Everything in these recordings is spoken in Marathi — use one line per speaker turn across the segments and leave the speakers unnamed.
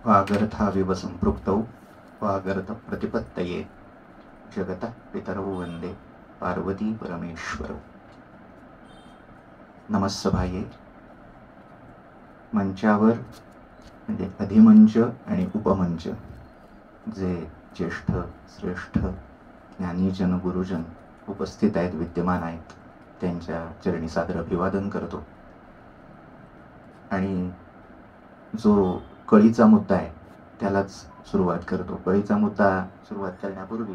वागर्थाविव संपृक्तौ वागर्थ प्रतिपत्तये जगतः पितरौ वंदे पार्वती परमेश्वरौ. नमस्सभाये. मंचावर म्हणजे अधिमंच आणि उपमंच जे ज्येष्ठ श्रेष्ठ ज्ञानीजन गुरुजन उपस्थित आहेत, विद्यमान आहेत, त्यांच्या चरणी सादर अभिवादन करतो. आणि जो कळीचा मुद्दा आहे त्यालाच सुरुवात करतो. कळीचा मुद्दा सुरुवात करण्यापूर्वी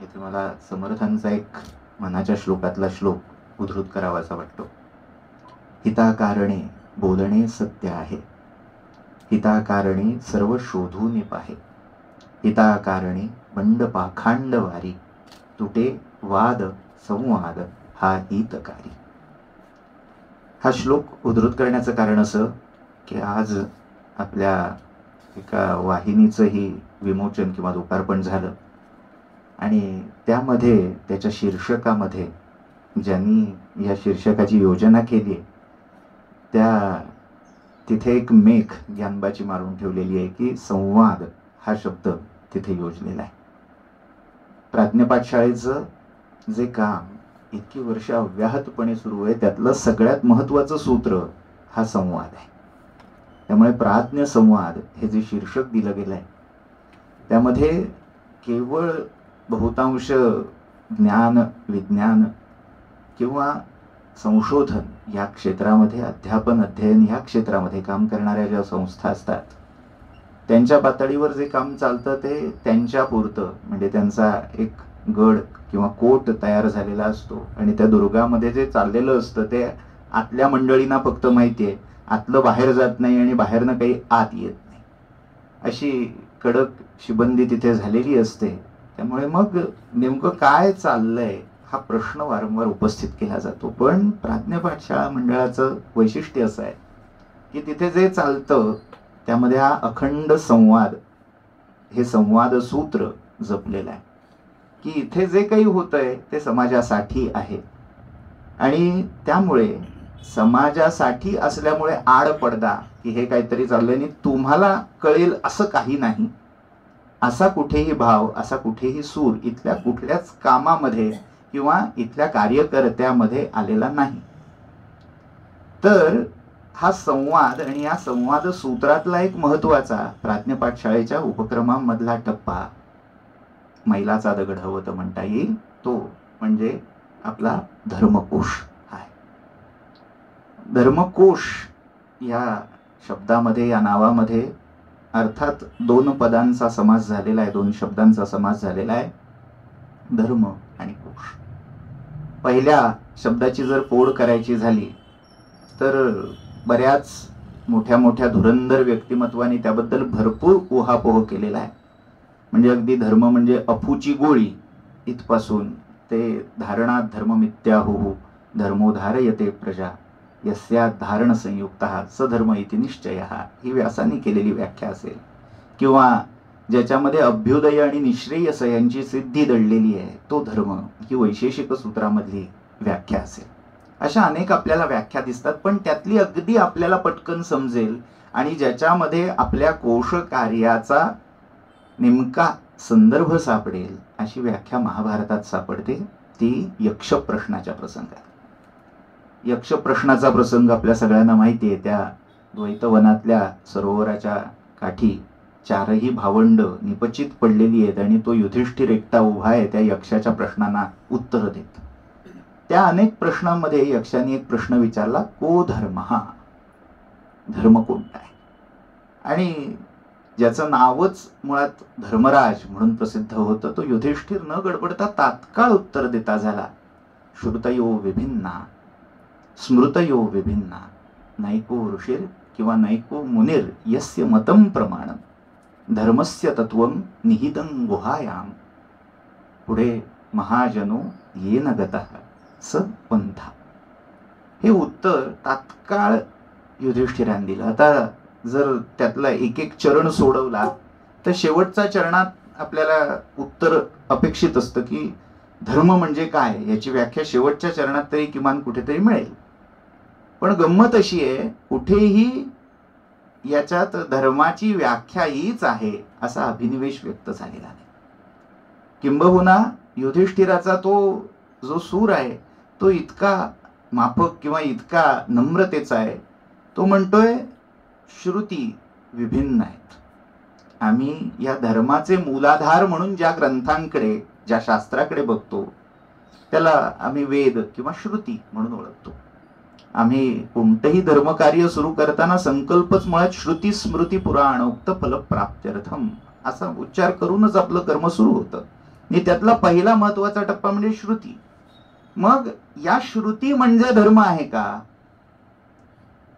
येथे मला समर्थांचा एक मनाच्या श्लोकातला श्लोक उद्धृत करावासा वाटतो. हिताकारणे बोलणे सत्य आहे, हिताकारणे सर्व शोधून पाहे, हिताकारणे बंड पाखांड वारी, तुटे वाद संवाद हा हितकारी. हा श्लोक उद्धृत करण्याचं कारण असं की आज आपल्या एका वाहिनीचंही विमोचन किंवा लोकार्पण झालं आणि त्यामध्ये त्याच्या शीर्षकामध्ये ज्यांनी या शीर्षकाची योजना केली आहे त्या तिथे एक मेघ ज्ञानबाची मारून ठेवलेली आहे की संवाद हा शब्द तिथे योजलेला आहे. प्राज्ञपाठशाळेचं जे काम इतकी वर्ष अव्याहतपणे सुरू आहे त्यातलं सगळ्यात महत्त्वाचं सूत्र हा संवाद आहे. त्यामुळे प्राज्ञ संवाद हे जे शीर्षक दिलं गेलं आहे त्यामध्ये केवळ बहुतांश ज्ञान विज्ञान किंवा संशोधन या क्षेत्रामध्ये, अध्यापन अध्ययन या क्षेत्रामध्ये काम करणाऱ्या ज्या संस्था असतात त्यांच्या पातळीवर जे काम चालतं ते त्यांच्या पुरतं, म्हणजे त्यांचा एक गड किंवा कोट तयार झालेला असतो आणि त्या दुर्गामध्ये जे चाललेलं असतं ते आतल्या मंडळींना फक्त माहिती आहे, आतलं बाहेर जात नाही आणि बाहेरनं काही आत येत नाही, अशी कडक शिबंदी तिथे झालेली असते. त्यामुळे मग नेमकं काय चाललंय हा प्रश्न वारंवार उपस्थित केला जातो. पण प्राज्ञपाठशाळा मंडळाचं वैशिष्ट्य असं आहे की तिथे जे चालतं त्यामध्ये हा अखंड संवाद, हे संवाद सूत्र जपलेलं आहे की इथे जे काही होतंय ते समाजासाठी आहे आणि त्यामुळे समाजासाठी असल्यामुळे आड पडदा की हे काहीतरी चाललंय आणि तुम्हाला कळेल असं काही नाही, असा कुठेही भाव, असा कुठेही सूर इथल्या कुठल्याच कामामध्ये किंवा इथल्या कार्यकर्त्यामध्ये आलेला नाही. तर हा संवाद आणि या संवाद सूत्रातला एक महत्वाचा प्राज्ञपाठशाळेच्या उपक्रमांमधला टप्पा मैलाचा दगड हवं तर म्हणता येईल, तो म्हणजे आपला धर्मकोश आहे. धर्मकोश या शब्दामध्ये, या नावामध्ये अर्थात दोन पदांचा समास झालेला आहे, दोन शब्दांचा समास झालेला आहे, धर्म आणि कोश. पहिल्या शब्दाची जर फोड करायची झाली तर बऱ्याच मोठ्या मोठ्या धुरंधर व्यक्तिमत्वाने त्याबद्दल भरपूर उहापोह केलेला आहे. म्हणजे अगदी धर्म म्हणजे अफूची गोळी इथपासून ते धारणात धर्ममित्याहुः धर्मोधारयते प्रजा यस्या धारण संयुक्तः सधर्म इति निश्चयः, ही व्यासांनी केलेली व्याख्या असेल, किंवा ज्याच्यामध्ये अभ्युदय आणि निश्रेयस यांची सिद्धी दडलेली आहे तो धर्म, ही वैशेषिक सूत्रामधली व्याख्या असेल. अशा अनेक आपल्याला व्याख्या दिसतात, पण त्यातली अगदी आपल्याला पटकन समजेल आणि ज्याच्यामध्ये आपल्या कोश कार्याचा नेमका संदर्भ सापडेल अशी व्याख्या महाभारतात सापडते, ती यक्ष प्रश्नाच्या प्रसंगात. यक्ष प्रश्नाचा प्रसंग आपल्या सगळ्यांना माहिती आहे. त्या द्वैतवनातल्या सरोवराच्या काठी चारही भावंड निपचित पडलेली आहेत आणि तो युधिष्ठिर एकटा उभा आहे त्या यक्षाच्या प्रश्नांना उत्तर देत. त्या अनेक प्रश्नांमध्ये यक्षाने एक प्रश्न विचारला, को धर्म, हा धर्म कोणता आहे? आणि ज्याचं नावच मुळात धर्मराज म्हणून प्रसिद्ध होतं तो युधिष्ठिर न गडबडता तात्काळ उत्तर देता झाला, श्रुतयो विभिन्ना स्मृतयो विभिन्ना नैको ऋषिर किंवा नैको मुनिर यस्य मतं प्रमाणम धर्मस्य तत्वं निहितं गुहायाम पुढे महाजनो येन गतः स पंथा. हे उत्तर तात्काळ युधिष्ठिराने दिलं. आता जर त्यातला एक एक चरण सोडवला तर शेवटच्या चरणात आपल्याला उत्तर अपेक्षित असतं की धर्म म्हणजे काय याची व्याख्या शेवटच्या चरणात तरी किमान कुठेतरी मिळेल. पण गंमत अशी आहे, कुठेही याच्यात धर्माची व्याख्या हीच आहे असा अभिनिवेश व्यक्त झालेला नाही. किंबहुना युधिष्ठिराचा तो जो सूर आहे तो इतका माफक किंवा इतका नम्रतेचा आहे. तो म्हणतोय श्रुती विभिन्न आहेत. आम्ही या धर्माचे मूलाधार म्हणून ज्या ग्रंथांकडे, ज्या शास्त्राकडे बघतो त्याला आम्ही वेद किंवा श्रुती म्हणून ओळखतो. आम्ही कोणतंही धर्मकार्य सुरू करताना संकल्पच मुळात श्रुती स्मृती पुराणोक्त फलप्राप्त्यर्थम असा उच्चार करूनच आपलं कर्म सुरू होतं. आणि त्यातला पहिला महत्वाचा टप्पा म्हणजे श्रुती. मग या श्रुती म्हणजे धर्म आहे का?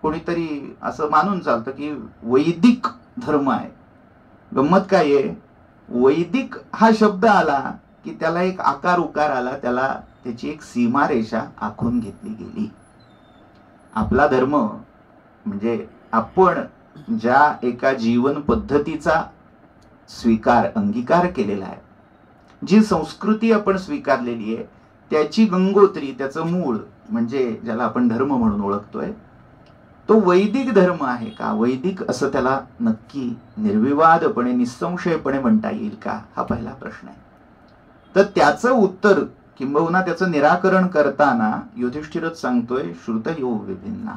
कोणीतरी असं मानून चालतं की वैदिक धर्म आहे. गंमत काय आहे, वैदिक हा शब्द आला की त्याला एक आकार उकार आला, त्याला त्याची एक सीमारेषा आखून घेतली गेली. आपला धर्म म्हणजे आपण ज्या एका जीवन पद्धतीचा स्वीकार अंगीकार केलेला आहे, जी संस्कृती आपण स्वीकारलेली आहे त्याची गंगोत्री, त्याचं मूळ म्हणजे ज्याला आपण धर्म म्हणून ओळखतोय तो वैदिक धर्म आहे का? वैदिक असं त्याला नक्की निर्विवादपणे निसंशयपणे म्हणता येईल का? हा पहिला प्रश्न आहे. तर त्याचं उत्तर किंबहुना त्याचं निराकरण करताना युधिष्ठिरच सांगतोय श्रुतयो विभिन्ना.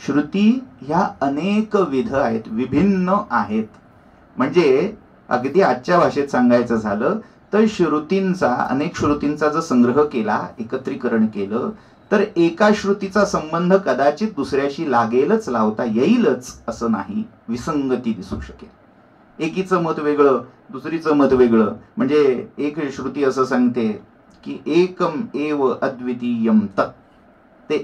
श्रुती ह्या अनेक विध आहेत, विभिन्न आहेत. म्हणजे अगदी आजच्या भाषेत सांगायचं झालं तर श्रुतींचा, अनेक श्रुतींचा जर संग्रह केला, एकत्रीकरण केलं तर एका श्रुतीचा संबंध कदाचित दुसऱ्याशी लागेलच, लावता येईलच असं नाही. विसंगती दिसू शकेल. एकीचं मत वेगळं, दुसरीचं मत वेगळं. म्हणजे एक श्रुती असं सांगते की एकम एव अद्वितीयम तत्, ते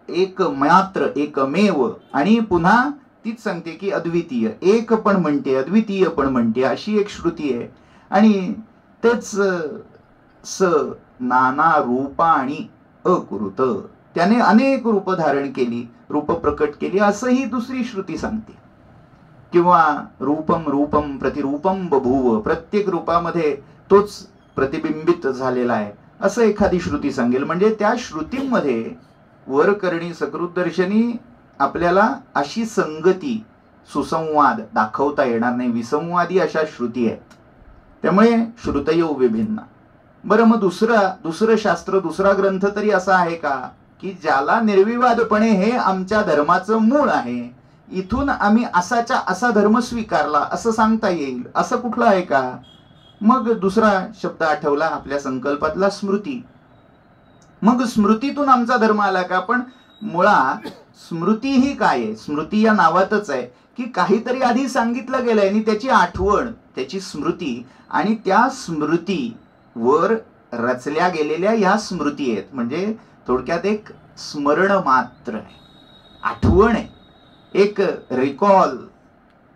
एक मात्र एकमेव, आणि पुन्हा तीच सांगते की अद्वितीय, एक पण म्हणते अद्वितीय पण म्हणते, अशी एक श्रुती आहे. आणि तेच स नाना रूपाणी अकुरुत, त्याने अनेक रूप धारण केली, रूप प्रकट केली असंही दुसरी श्रुती सांगते. किंवा रूपम रूपम प्रतिरूपम बभूव, प्रत्येक रूपामध्ये तोच प्रतिबिंबित झालेला आहे असं एखादी श्रुती सांगेल. म्हणजे त्या श्रुतींमध्ये वरकरणी सकृतदर्शनी आपल्याला अशी संगती, सुसंवाद दाखवता येणार नाही. विसंवादी अशा श्रुती आहेत. त्यामुळे श्रुतयो विभिन्न. बरं, मग दुसरं शास्त्र, दुसरा ग्रंथ तरी असा आहे का की ज्याला निर्विवादपणे हे आमच्या धर्माचं मूळ आहे, इथून आम्ही असाच्या असा धर्म स्वीकारला असं सांगता येईल, असं कुठलं आहे का? मग दुसरा शब्द आठवला आपल्या संकल्पातला, स्मृती. मग स्मृतीतून आमचा धर्म आला का? पण मुळात स्मृती ही काय आहे? स्मृती या नावातच आहे की काहीतरी आधी सांगितलं गेलंय आणि त्याची आठवण, त्याची स्मृती, आणि त्या स्मृती वर रचल्या गेलेल्या या स्मृती आहेत. म्हणजे थोडक्यात एक स्मरण मात्र आहे, आठवण आहे, एक रिकॉल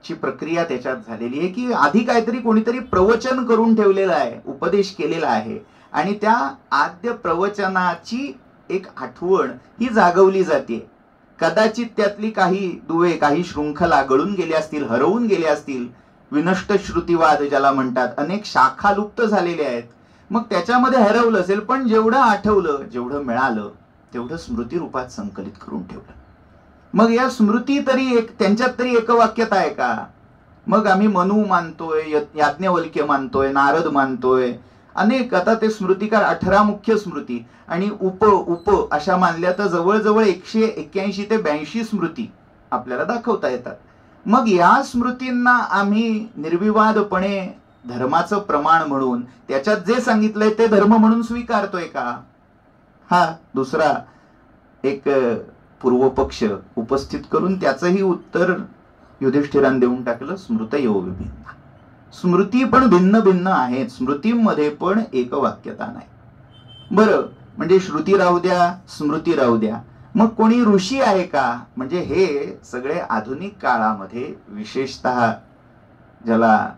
ची प्रक्रिया त्याच्यात झालेली आहे की आधी काहीतरी कोणीतरी प्रवचन करून ठेवलेलं आहे, उपदेश केलेला आहे, आणि त्या आद्य प्रवचनाची एक आठवण ही जागवली जाते. कदाचित त्यातली काही दुवे, काही शृंखला गळून गेल्या असतील, हरवून गेल्या असतील. विनष्ट श्रुतिवाद ज्याला म्हणतात, अनेक शाखा लुप्त झालेल्या आहेत. मग त्याच्यामध्ये हरवलं असेल, पण जेवढं आठवलं, जेवढं मिळालं तेवढं स्मृती रूपात संकलित करून ठेवलं. मग या स्मृती तरी त्यांच्यात तरी एकवाक्यता आहे का? मग आम्ही मनु मानतोय, याज्ञवल्क्य मानतोय, नारद मानतोय, अनेक. आता ते स्मृतिकार 18 मुख्य स्मृती आणि उप अशा मानल्या तर जवळजवळ 181 ते 82 स्मृती आपल्याला दाखवता येतात. मग या स्मृतींना आम्ही निर्विवादपणे धर्माचं प्रमाण म्हणून, त्याच्यात जे सांगितलंय ते धर्म म्हणून स्वीकारतोय का? हा दुसरा एक पूर्वपक्ष उपस्थित करून त्याचंही उत्तर युधिष्ठिराने देऊन टाकलं, स्मृतयो विभिन्न. स्मृती पण भिन्न भिन्न आहेत, स्मृतीमध्ये पण एकवाक्यता नाही. बरं, म्हणजे श्रुती राहू द्या, स्मृती राहू द्या, मग कोणी ऋषी आहे का? म्हणजे हे सगळे आधुनिक काळामध्ये, विशेषतः ज्याला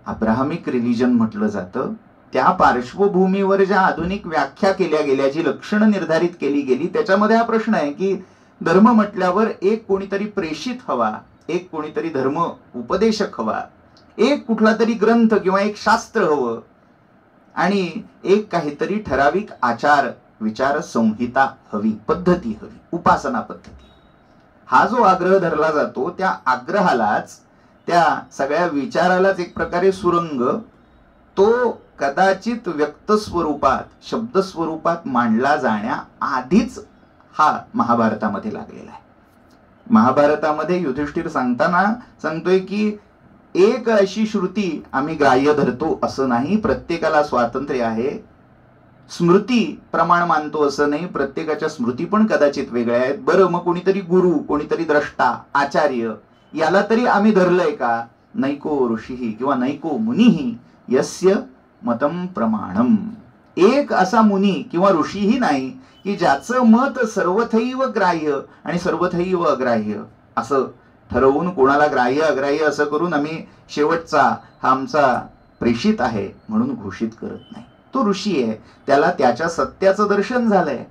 अब्राहमिक रिलिजन म्हटलं जातं, त्या पार्श्वभूमीवर ज्या आधुनिक व्याख्या केल्या गेल्या, जी लक्षणं निर्धारित केली गेली, त्याच्यामध्ये हा प्रश्न आहे की धर्म म्हटल्यावर एक कोणीतरी प्रेषित हवा, एक कोणीतरी धर्म उपदेशक हवा, एक कुठला तरी ग्रंथ किंवा एक शास्त्र हवं, आणि एक काहीतरी ठराविक आचार विचार संहिता हवी, पद्धती हवी, उपासना पद्धती. हा जो आग्रह धरला जातो त्या आग्रहालाच, त्या सगळ्या विचारालाच एक प्रकारे सुरंग तो कदाचित व्यक्त स्वरूपात, शब्द स्वरूपात मांडला जाण्या आधीच हा महाभारतामध्ये लागलेला आहे. महाभारतामध्ये युधिष्ठिर सांगतोय की एक अशी श्रुती आम्ही ग्राह्य धरतो असं नाही, प्रत्येकाला स्वातंत्र्य आहे. स्मृती प्रमाण मानतो असं नाही, प्रत्येकाच्या स्मृती पण कदाचित वेगळ्या आहेत. बरं, मग कोणीतरी गुरु, कोणीतरी द्रष्टा, आचार्य, याला तरी आम्ही धरलंय का? नैको ऋषी किंवा नैको मुनिही यस्य मतम प्रमाणम. एक असा मुनी किंवा ऋषीही नाही की ज्याचं मत सर्वथैव ग्राह्य आणि सर्वथैव अग्राह्य असं ठरवून, कोणाला ग्राह्य अग्राह्य असं करून आम्ही शेवटचा हा आमचा प्रेषित आहे म्हणून घोषित करत नाही. तो ऋषी आहे, त्याला त्याच्या सत्याचं दर्शन झालंय.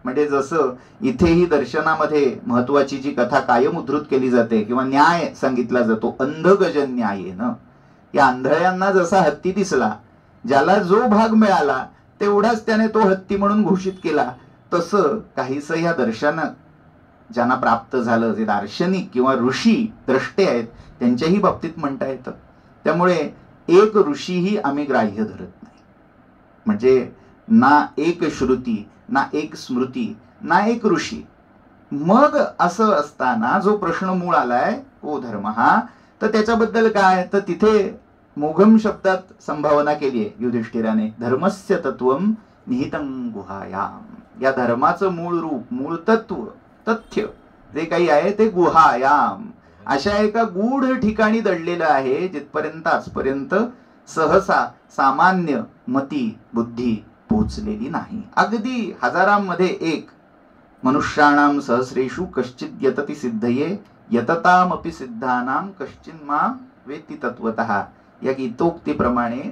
म्हणजे जसं इथेही दर्शनामध्ये महत्वाची जी कथा कायम उद्धृत केली जाते किंवा न्याय सांगितला जातो, अंधगजन न्यायेन. या आंधळ्यांना जसा हत्ती दिसला, ज्याला जो भाग मिळाला तेवढाच त्याने तो हत्ती म्हणून घोषित केला, तसं काहीसं ह्या दर्शन ज्यांना प्राप्त झालं, जे दार्शनिक किंवा ऋषी द्रष्टे आहेत त्यांच्याही बाबतीत म्हणता येतं. त्यामुळे एक ऋषीही आम्ही ग्राह्य धरत नाही. म्हणजे ना एक श्रुती, ना एक स्मृती, ना एक ऋषी. मग असं असताना जो प्रश्न मूळ आलाय को धर्म हा, तर त्याच्याबद्दल काय, तर तिथे मोघम शब्दात संभावना केली आहे युधिष्ठिराने. धर्मस्य तत्वम निहितं गुहायाम. या धर्माचं मूळ रूप, मूळ तत्व, तथ्य जे काही आहे ते गुहायाम, अशा एका गूढ ठिकाणी दडलेलं आहे, जिथपर्यंत आजपर्यंत सहसा सामान्य मती बुद्धी पोहोचलेली नाही. अगदी हजारांमध्ये एक, मनुष्याणाम सहस्रेषु कश्चित यतति सिद्धये यततामपि सिद्धानाम कश्चिन मां वेत्ति तत्वतः. या गीतोक्तीप्रमाणे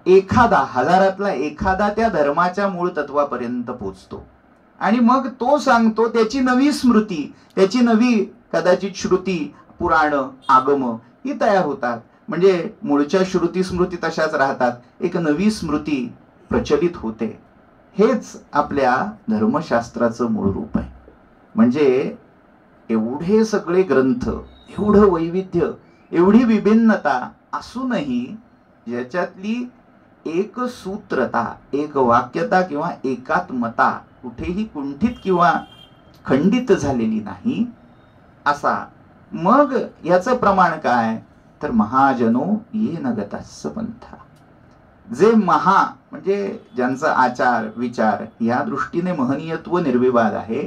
एखादा, हजारातला एखादा त्या धर्माच्या मूळ तत्वापर्यंत पोहोचतो आणि मग तो सांगतो, त्याची नवी स्मृती, त्याची नवी कदाचित श्रुती, पुराण, आगम ही तयार होतात. म्हणजे मूळच्या श्रुती स्मृती तशाच राहतात, एक नवी स्मृती प्रचलित होते. हेच आपल्या धर्मशास्त्राचं मूळ रूप आहे. म्हणजे एवढे सगळे ग्रंथ, एवढं वैविध्य, एवढी विभिन्नता असूनही ज्याच्यातली एक सूत्रता, एक वाक्यता किंवा एकात्मता कुठेही कुंठित किंवा खंडित झालेली नाही असा. मग याचं प्रमाण काय, तर महाजनो येन गतस्स पंथा. जे महा म्हणजे ज्यांचा आचार विचार या दृष्टीने महनीयत्व निर्विवाद आहे,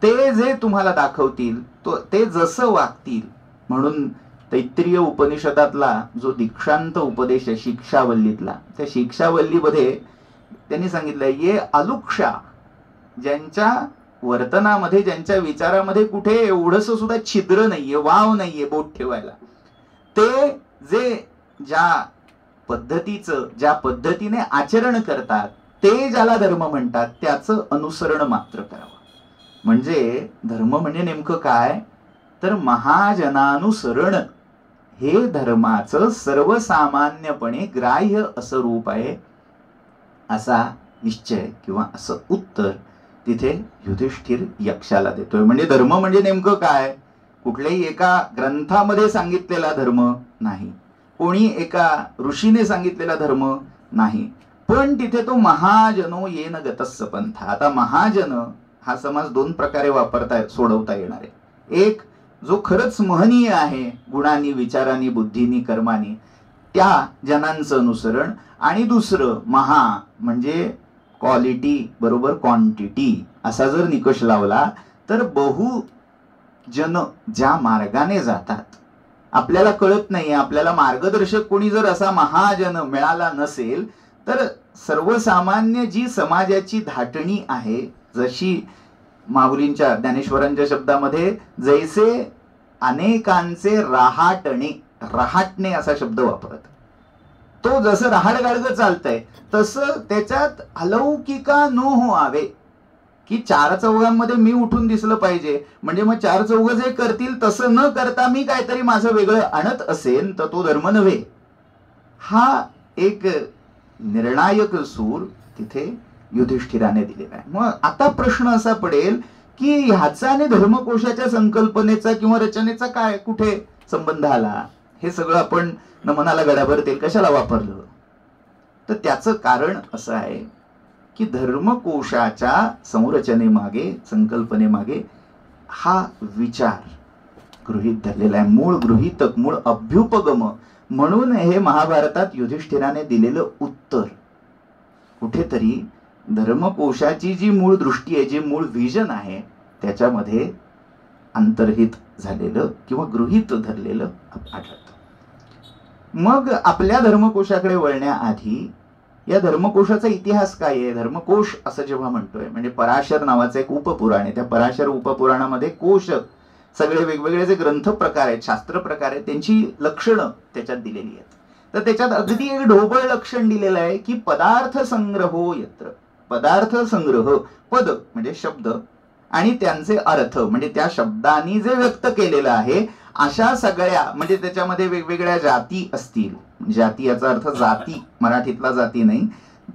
ते जे तुम्हाला दाखवतील, ते जसं वागतील. म्हणून तैत्तिरीय उपनिषदातला जो दीक्षांत उपदेश आहे शिक्षावल्लीतला, त्या शिक्षावल्लीमध्ये त्यांनी सांगितलंय, ये अलुक्षा, ज्यांच्या वर्तनामध्ये, ज्यांच्या विचारामध्ये कुठे एवढंस सुद्धा छिद्र नाहीये, वाव नाहीये बोट ठेवायला, ते जे ज्या पद्धतीचं, ज्या पद्धतीने आचरण करतात, ते ज्याला धर्म म्हणतात, त्याचं अनुसरण मात्र करावं. म्हणजे धर्म म्हणजे नेमकं काय, तर महाजनानुसरण हे धर्माचं सर्वसामान्यपणे ग्राह्य असं रूप आहे, असा निश्चय किंवा असं उत्तर तिथे युधिष्ठिर यक्षाला देतोय. म्हणजे धर्म म्हणजे नेमकं काय, कुठल्याही एका ग्रंथामध्ये सांगितलेला धर्म नाही, कोणी एका ऋषीने सांगितलेला धर्म नाही, पण तिथे तो महाजनो येन गतस्स पंथा. आता महाजन हा समास दोन प्रकारे सोडवता येणार आहे. एक, जो खरंच महनीय आहे गुणांनी, विचारांनी, बुद्धीनी, कर्मानी, त्या जनांचं अनुसरण. आणि दुसरं महा म्हणजे क्वालिटी बरोबर क्वांटिटी असा जर निकष लावला, तर बहु जन ज्या मार्गाने जातात, आपल्याला कळत नाही, आपल्याला मार्गदर्शक कोणी जर असा महाजन मिळाला नसेल, तर सर्वसामान्य जी समाजाची धाटणी आहे, जशी माऊलींच्या ज्ञानेश्वरांच्या शब्दामध्ये जैसे अनेकांचे रहाटणे, रहाटणे असा शब्द वापरत, तो जसं रहाड गाडगं चालतंय तसं त्याच्यात अलौकिका नो हो आवे, की चार चौघांमध्ये मी उठून दिसलं पाहिजे. म्हणजे मग चार चौघ जे करतील तसं न करता मी काहीतरी माझं वेगळं आणत असेल तर तो धर्म नव्हे. हा एक निर्णायक सूर तिथे युधिष्ठिराने दिलेला आहे. मग आता प्रश्न असा पडेल की ह्याचा आणि धर्मकोशाच्या संकल्पनेचा किंवा रचनेचा काय कुठे संबंध आला, हे सगळं आपण मनाला गडाभर तेल कशाला वापरलं. तर त्याचं कारण असं आहे की धर्मकोशाच्या संरचनेमागे, संकल्पनेमागे हा विचार गृहीत धरलेला आहे. मूळ गृहीतक, मूळ अभ्युपगम म्हणून हे महाभारतात युधिष्ठिराने दिलेलं उत्तर कुठेतरी धर्मकोशाची जी मूळ दृष्टी आहे, जी मूळ व्हिजन आहे, त्याच्यामध्ये अंतर्हित झालेलं किंवा गृहीत धरलेलं आढळतं. मग आपल्या धर्मकोशाकडे वळण्याआधी या धर्मकोशाचा इतिहास काय आहे. धर्मकोश असं जेव्हा म्हणतोय म्हणजे पराशर नावाचं एक उपपुराण आहे. त्या पराशर उपपुराणामध्ये कोश, सगळे वेगवेगळे जे ग्रंथ प्रकार आहेत, शास्त्र प्रकार आहेत, त्यांची लक्षणं त्याच्यात दिलेली आहेत. तर त्याच्यात अगदी एक ढोबळ लक्षण दिलेलं आहे की पदार्थ संग्रहो यत्र. पदार्थ संग्रह, पद म्हणजे शब्द आणि त्यांचे अर्थ म्हणजे त्या शब्दांनी जे व्यक्त केलेलं आहे, अशा सगळ्या म्हणजे त्याच्यामध्ये वेगवेगळ्या जाती असतील. जाती याचा अर्थ जाती, मराठीतला जाती नाही,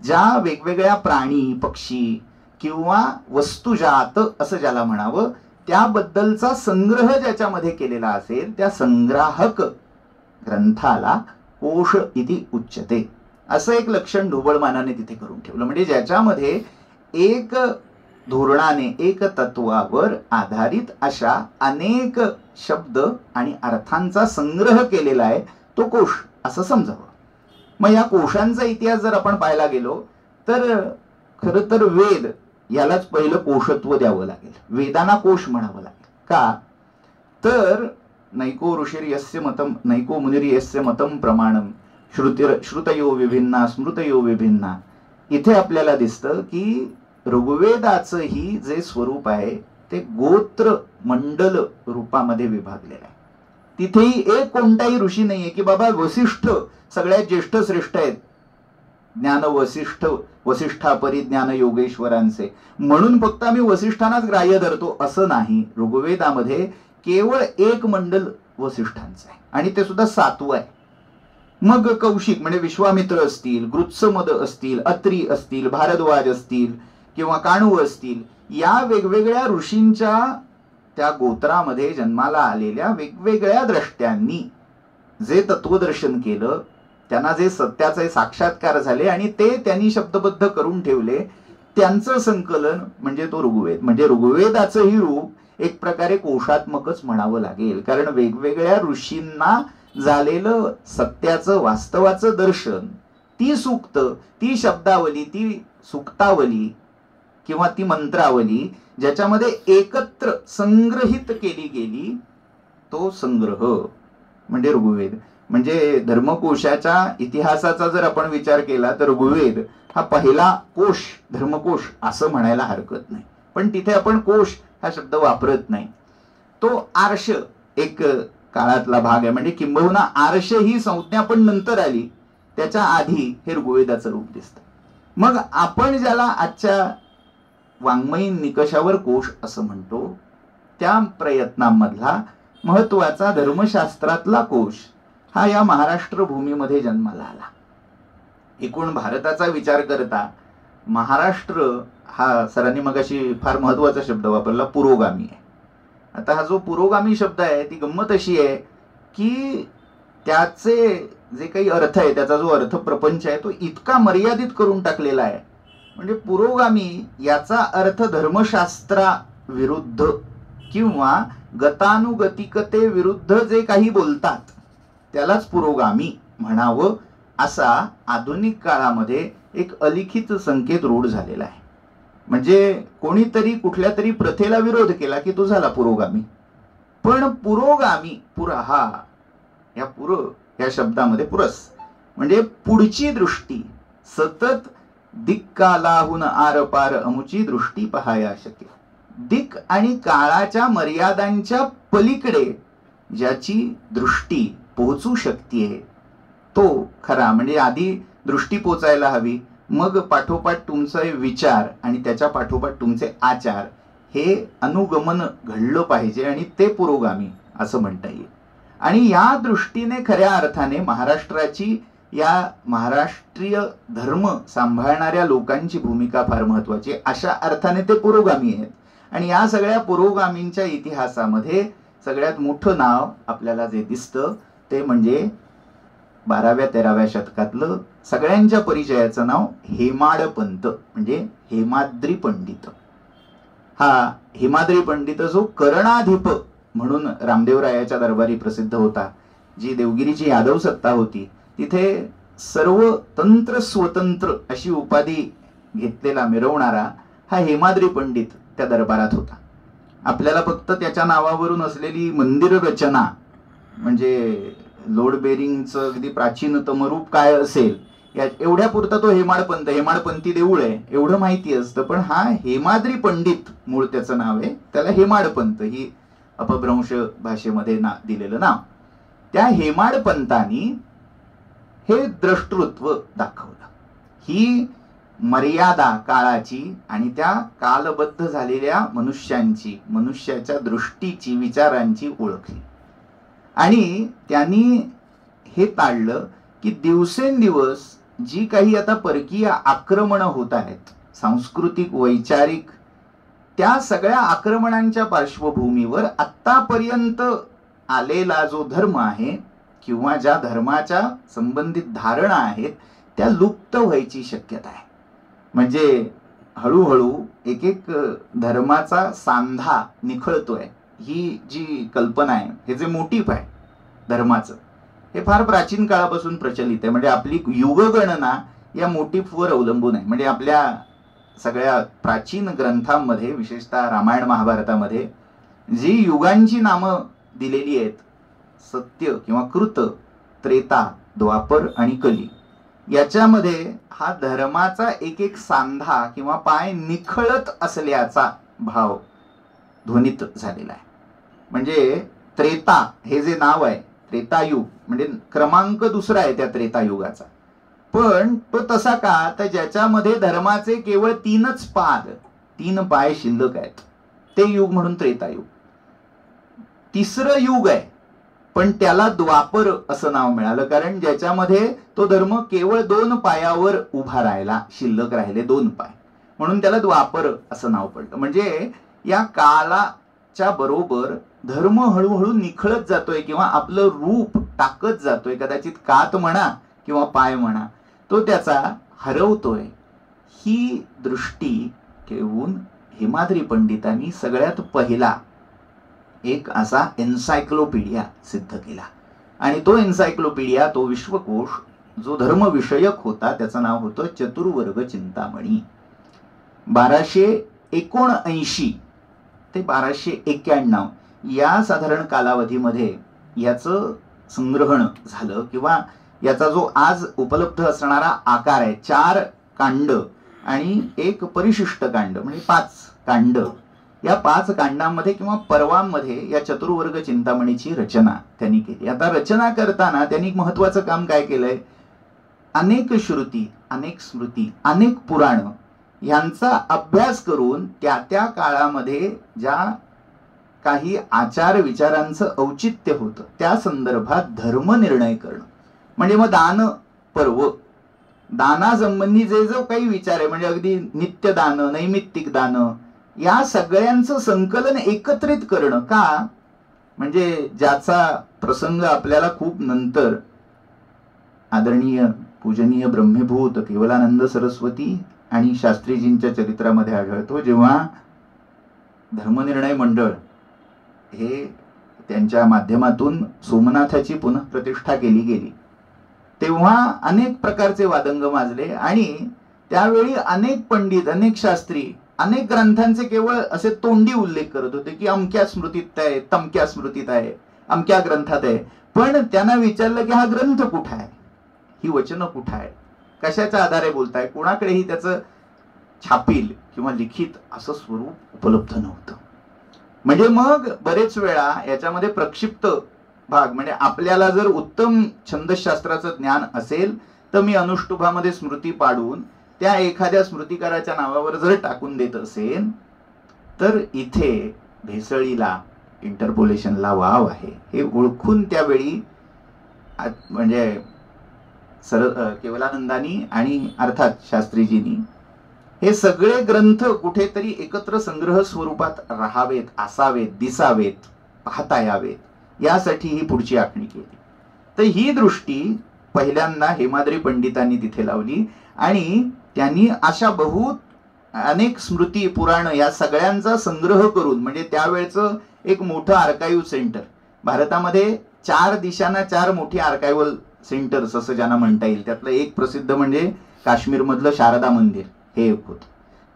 ज्या वेगवेगळ्या प्राणी, पक्षी किंवा वस्तुजात असं ज्याला म्हणावं, त्याबद्दलचा संग्रह ज्याच्यामध्ये केलेला असेल, त्या संग्राहक ग्रंथाला कोश इति उच्यते. असं एक लक्षण ढोबळमानाने तिथे करून ठेवलं. म्हणजे ज्याच्यामध्ये एक धोरणाने, एक तत्वावर आधारित अशा अनेक शब्द आणि अर्थांचा संग्रह केलेला आहे, तो कोश असं समजावं. मग या कोशांचा इतिहास जर आपण पाहायला गेलो तर खरं तर वेद यालाच पहिलं कोशत्व द्यावं लागेल. वेदांना कोश म्हणावं लागेल. का तर नैको ऋषिर्यस्य मतम नैको मुनिर्यस्य मतम प्रमाणम श्रुतयो विभिन्ना स्मृतयो विभिन्ना. इथे आपल्याला दिसतं की ऋग्वेदाचंही जे स्वरूप आहे ते गोत्र मंडल रूपामध्ये विभागलेलं आहे. तिथेही एक कोणताही ऋषी नाहीये की बाबा वसिष्ठ सगळ्यात ज्येष्ठ श्रेष्ठ आहेत, ज्ञान वसिष्ठ वसिष्ठापरी ज्ञान योगेश्वरांचे, म्हणून फक्त आम्ही वसिष्ठांनाच ग्राह्य धरतो असं नाही. ऋग्वेदामध्ये केवळ एक मंडल वसिष्ठांचं आहे आणि ते सुद्धा 7वं आहे. मग कौशिक म्हणजे विश्वामित्र असतील, गृत्समद असतील, अत्री असतील, भारद्वाज असतील किंवा काणू असतील, या वेगवेगळ्या ऋषींच्या त्या गोत्रामध्ये जन्माला आलेल्या वेगवेगळ्या द्रष्ट्यांनी जे तत्वदर्शन केलं, त्यांना जे सत्याचे साक्षात्कार झाले आणि ते त्यांनी शब्दबद्ध करून ठेवले, त्यांचं संकलन म्हणजे तो ऋग्वेद. म्हणजे ऋग्वेदाचंही रूप एक प्रकारे कोशात्मकच म्हणावं लागेल. कारण वेगवेगळ्या ऋषींना झालेलं सत्याचं, वास्तवाचं दर्शन, ती सूक्त, ती शब्दावली, ती सुक्तावली किंवा ती मंत्रावली ज्याच्यामध्ये एकत्र संग्रहित केली गेली, तो संग्रह म्हणजे ऋग्वेद. म्हणजे धर्मकोशाच्या इतिहासाचा जर आपण विचार केला तर ऋग्वेद हा पहिला कोश, धर्मकोश असं म्हणायला हरकत नाही. पण तिथे आपण कोश हा शब्द वापरत नाही. तो आर्ष एक काळातला भाग आहे. म्हणजे किंबहुना आर्ष ही संज्ञा पण नंतर आली, त्याच्या आधी हे ऋग्वेदाचं रूप दिसतं. मग आपण ज्याला आजच्या वाङ्मयीन निकषावर कोश असं म्हणतो, त्या प्रयत्नांमधला महत्वाचा धर्मशास्त्रातला कोश हा या महाराष्ट्र भूमीमध्ये जन्माला आला. एकूण भारताचा विचार करता महाराष्ट्र हा सरांनी मगाशी फार महत्वाचा शब्द वापरला, पुरोगामी आहे. आता हा जो पुरोगामी शब्द आहे, ती गंमत अशी आहे की त्याचे जे काही अर्थ आहे, त्याचा जो अर्थ प्रपंच आहे, तो इतका मर्यादित करून टाकलेला आहे. म्हणजे पुरोगामी याचा अर्थ धर्मशास्त्रा विरुद्ध किंवा गतानुगतिकते विरुद्ध जे काही बोलतात त्यालाच पुरोगामी म्हणावं, असा आधुनिक काळामध्ये एक अलिखित संकेत रूढ झालेला आहे. म्हणजे कोणीतरी कुठल्या तरी प्रथेला विरोध केला की तो झाला पुरोगामी. पण पुरोगामी, पुरहा या पुर या शब्दामध्ये पुरस म्हणजे पुढची दृष्टी, सतत दिक्कालाहून आरपार अमुची दृष्टी पहाया शक्य. दिक आणि काळाच्या मर्यादांच्या पलीकडे ज्याची दृष्टी पोहोचू शकते तो खरा. म्हणजे आधी दृष्टी पोचायला हवी, मग पाठोपाठ तुमचे विचार आणि त्याच्या पाठोपाठ तुमचे आचार हे अनुगमन घडलं पाहिजे आणि ते पुरोगामी असं म्हणता येईल. आणि या दृष्टीने खऱ्या अर्थाने महाराष्ट्राची, या महाराष्ट्रीय धर्म सांभाळणाऱ्या लोकांची भूमिका फार महत्वाची आहे. अशा अर्थाने ते पुरोगामी आहेत. आणि या सगळ्या पुरोगामींच्या इतिहासामध्ये सगळ्यात मोठं नाव आपल्याला जे दिसतं ते म्हणजे 12व्या-13व्या शतकातलं सगळ्यांच्या परिचयाचं नाव हेमाडपंत, म्हणजे हेमाद्री पंडित. हा हेमाद्री पंडित जो करणाधिप म्हणून रामदेवरायाच्या दरबारी प्रसिद्ध होता. जी देवगिरीची यादव सत्ता होती तिथे सर्व तंत्र स्वतंत्र अशी उपाधी घेतलेला मिरवणारा हा हेमाद्री पंडित त्या दरबारात होता. आपल्याला फक्त त्याच्या नावावरून असलेली मंदिर रचना, म्हणजे लोड बेरिंगचं अगदी प्राचीनतम रूप काय असेल या एवढ्या पुरता तो हेमाडपंती देऊळ आहे एवढं माहिती असतं. पण हा हेमाद्री पंडित मूळ त्याचं नाव आहे, त्याला हेमाडपंत ही अपभ्रंश भाषेमध्ये दिलेलं नाव. त्या हेमाडपंतांनी हे द्रष्टृत्व दाखवलं, ही मर्यादा काळाची आणि त्या कालबद्ध झालेल्या मनुष्याच्या दृष्टीची, विचारांची ओळखली. आणि त्यांनी हे ताळलं की दिवसेंदिवस जी काही आता परकीय आक्रमणं होत आहेत, सांस्कृतिक वैचारिक, त्या सगळ्या आक्रमणांच्या पार्श्वभूमीवर आतापर्यंत आलेला जो धर्म आहे किंवा ज्या धर्माच्या संबंधित धारणा आहेत त्या लुप्त व्हायची शक्यता आहे. म्हणजे हळूहळू एक एक धर्माचा सांधा निखळतोय. ही जी कल्पना आहे, हे जे मोटिफ आहे धर्माचं, हे फार प्राचीन काळापासून प्रचलित आहे. म्हणजे आपली युगगणना या मोटिफवर अवलंबून आहे. म्हणजे आपल्या सगळ्या प्राचीन ग्रंथांमध्ये, विशेषतः रामायण महाभारतामध्ये जी युगांची नामं दिलेली आहेत, सत्य किंवा कृत, त्रेता, द्वापर आणि कली, याच्यामध्ये हा धर्माचा एक एक सांधा किंवा पाय निखळत असल्याचा भाव ध्वनित झालेला आहे. म्हणजे त्रेता हे जे नाव आहे, त्रेतायुग म्हणजे क्रमांक दुसरा आहे त्या त्रेतायुगाचा. पण तो तसा का, तर ज्याच्यामध्ये धर्माचे केवळ 3 पाय शिल्लक आहेत, ते युग म्हणून त्रेतायुग. तिसरं युग आहे पण त्याला द्वापर असं नाव मिळालं, कारण ज्याच्यामध्ये तो धर्म केवळ 2 पायावर उभा राहिला, शिल्लक राहिले 2 पाय, म्हणून त्याला द्वापर असं नाव पडलं. म्हणजे या कालाच्या बरोबर धर्म हळूहळू निखळत जातोय किंवा आपलं रूप टाकत जातोय, कदाचित कात म्हणा किंवा पाय म्हणा, तो त्याचा हरवतोय. ही दृष्टी ठेवून हेमाद्री पंडितांनी सगळ्यात पहिला एक असा एन्सायक्लोपीडिया सिद्ध केला. आणि तो एन्सायक्लोपीडिया, तो विश्वकोश जो धर्मविषयक होता, त्याचं नाव होतं चतुर्वर्ग चिंतामणी. 1279 ते 1291 या साधारण कालावधीमध्ये याचं संग्रहण झालं, किंवा याचा जो आज उपलब्ध असणारा आकार आहे, 4 कांड आणि एक परिशिष्ट कांड, म्हणजे 5 कांड, या 5 कांडांमध्ये किंवा पर्वांमध्ये या चतुर्वर्ग चिंतामणीची रचना त्यांनी केली. आता रचना करताना त्यांनी महत्वाचं काम काय केलंय, अनेक श्रुती, अनेक स्मृती, अनेक पुराण यांचा अभ्यास करून त्या त्या काळामध्ये ज्या काही आचार विचारांचं औचित्य होतं त्या संदर्भात धर्मनिर्णय करणं. म्हणजे मग दान पर्व, दानासंबंधी जे जो काही विचार आहे, म्हणजे अगदी नित्यदान, नैमित्तिक दान, या सगळ्यांचं संकलन एकत्रित करणं. का, म्हणजे ज्याचा प्रसंग आपल्याला खूप नंतर आदरणीय पूजनीय ब्रह्मभूत केवलानंद सरस्वती आणि शास्त्रीजींच्या चरित्रामध्ये आढळतो. जेव्हा धर्मनिर्णय मंडळ हे त्यांच्या माध्यमातून सोमनाथाची पुनःप्रतिष्ठा केली गेली, तेव्हा अनेक प्रकारचे वादंग माजले आणि त्यावेळी अनेक पंडित, अनेक शास्त्री अनेक ग्रंथांचे केवळ असे तोंडी उल्लेख करत होते की अमक्या स्मृतीत आहे, तमक्या स्मृतीत आहे, अमक्या ग्रंथात आहे. पण त्यांना विचारलं की हा ग्रंथ कुठं आहे, ही वचनं कुठं आहे, कशाच्या आधारे बोलताय, कोणाकडेही त्याचं छापील किंवा लिखित असं स्वरूप उपलब्ध नव्हतं. म्हणजे मग बरेच वेळा याच्यामध्ये प्रक्षिप्त भाग, म्हणजे आपल्याला जर उत्तम छंदशास्त्राचं ज्ञान असेल तर मी अनुष्टुभामध्ये स्मृती पाडून त्या एखाद्या स्मृतिकाराच्या नावावर जर टाकून देत असेल तर इथे भेसळीला, इंटरपोलेशनला वाव आहे हे ओळखून त्यावेळी म्हणजे केवलानंदानी आणि अर्थात शास्त्रीजींनी हे सगळे ग्रंथ कुठेतरी एकत्र संग्रह स्वरूपात राहावेत, असावेत, दिसावेत, पाहता यावेत, यासाठी ही पुढची आखणी केली. तर ही दृष्टी पहिल्यांदा हेमाद्री पंडितांनी तिथे लावली आणि त्यांनी अशा बहुत अनेक स्मृती पुराण या सगळ्यांचा संग्रह करून, म्हणजे त्यावेळचं एक मोठं आर्काईव्ह सेंटर भारतामध्ये 4 दिशांना 4 मोठी आर्कायव्हल सेंटर्स असं ज्यांना म्हणता येईल, त्यातलं एक प्रसिद्ध म्हणजे काश्मीरमधलं शारदा मंदिर हे एक होतं.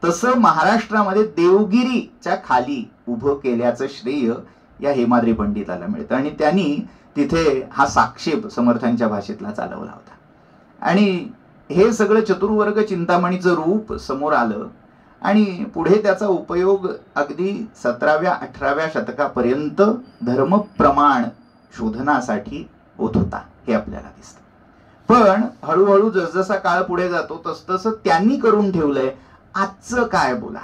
तसं महाराष्ट्रामध्ये देवगिरीच्या खाली उभं केल्याचं श्रेय या हेमाद्री पंडिताला मिळतं आणि त्यांनी तिथे हा साक्षेप समर्थांच्या भाषेतला चालवला होता. आणि हे सगळं चतुर्वर्ग चिंतामणीचं रूप समोर आलं आणि पुढे त्याचा उपयोग अगदी 17व्या-18व्या शतकापर्यंत धर्मप्रमाण शोधनासाठी होत होता हे आपल्याला दिसतं. पण हळूहळू जसजसा काळ पुढे जातो तसतसं त्यांनी करून ठेवलंय आजचं काय बोला,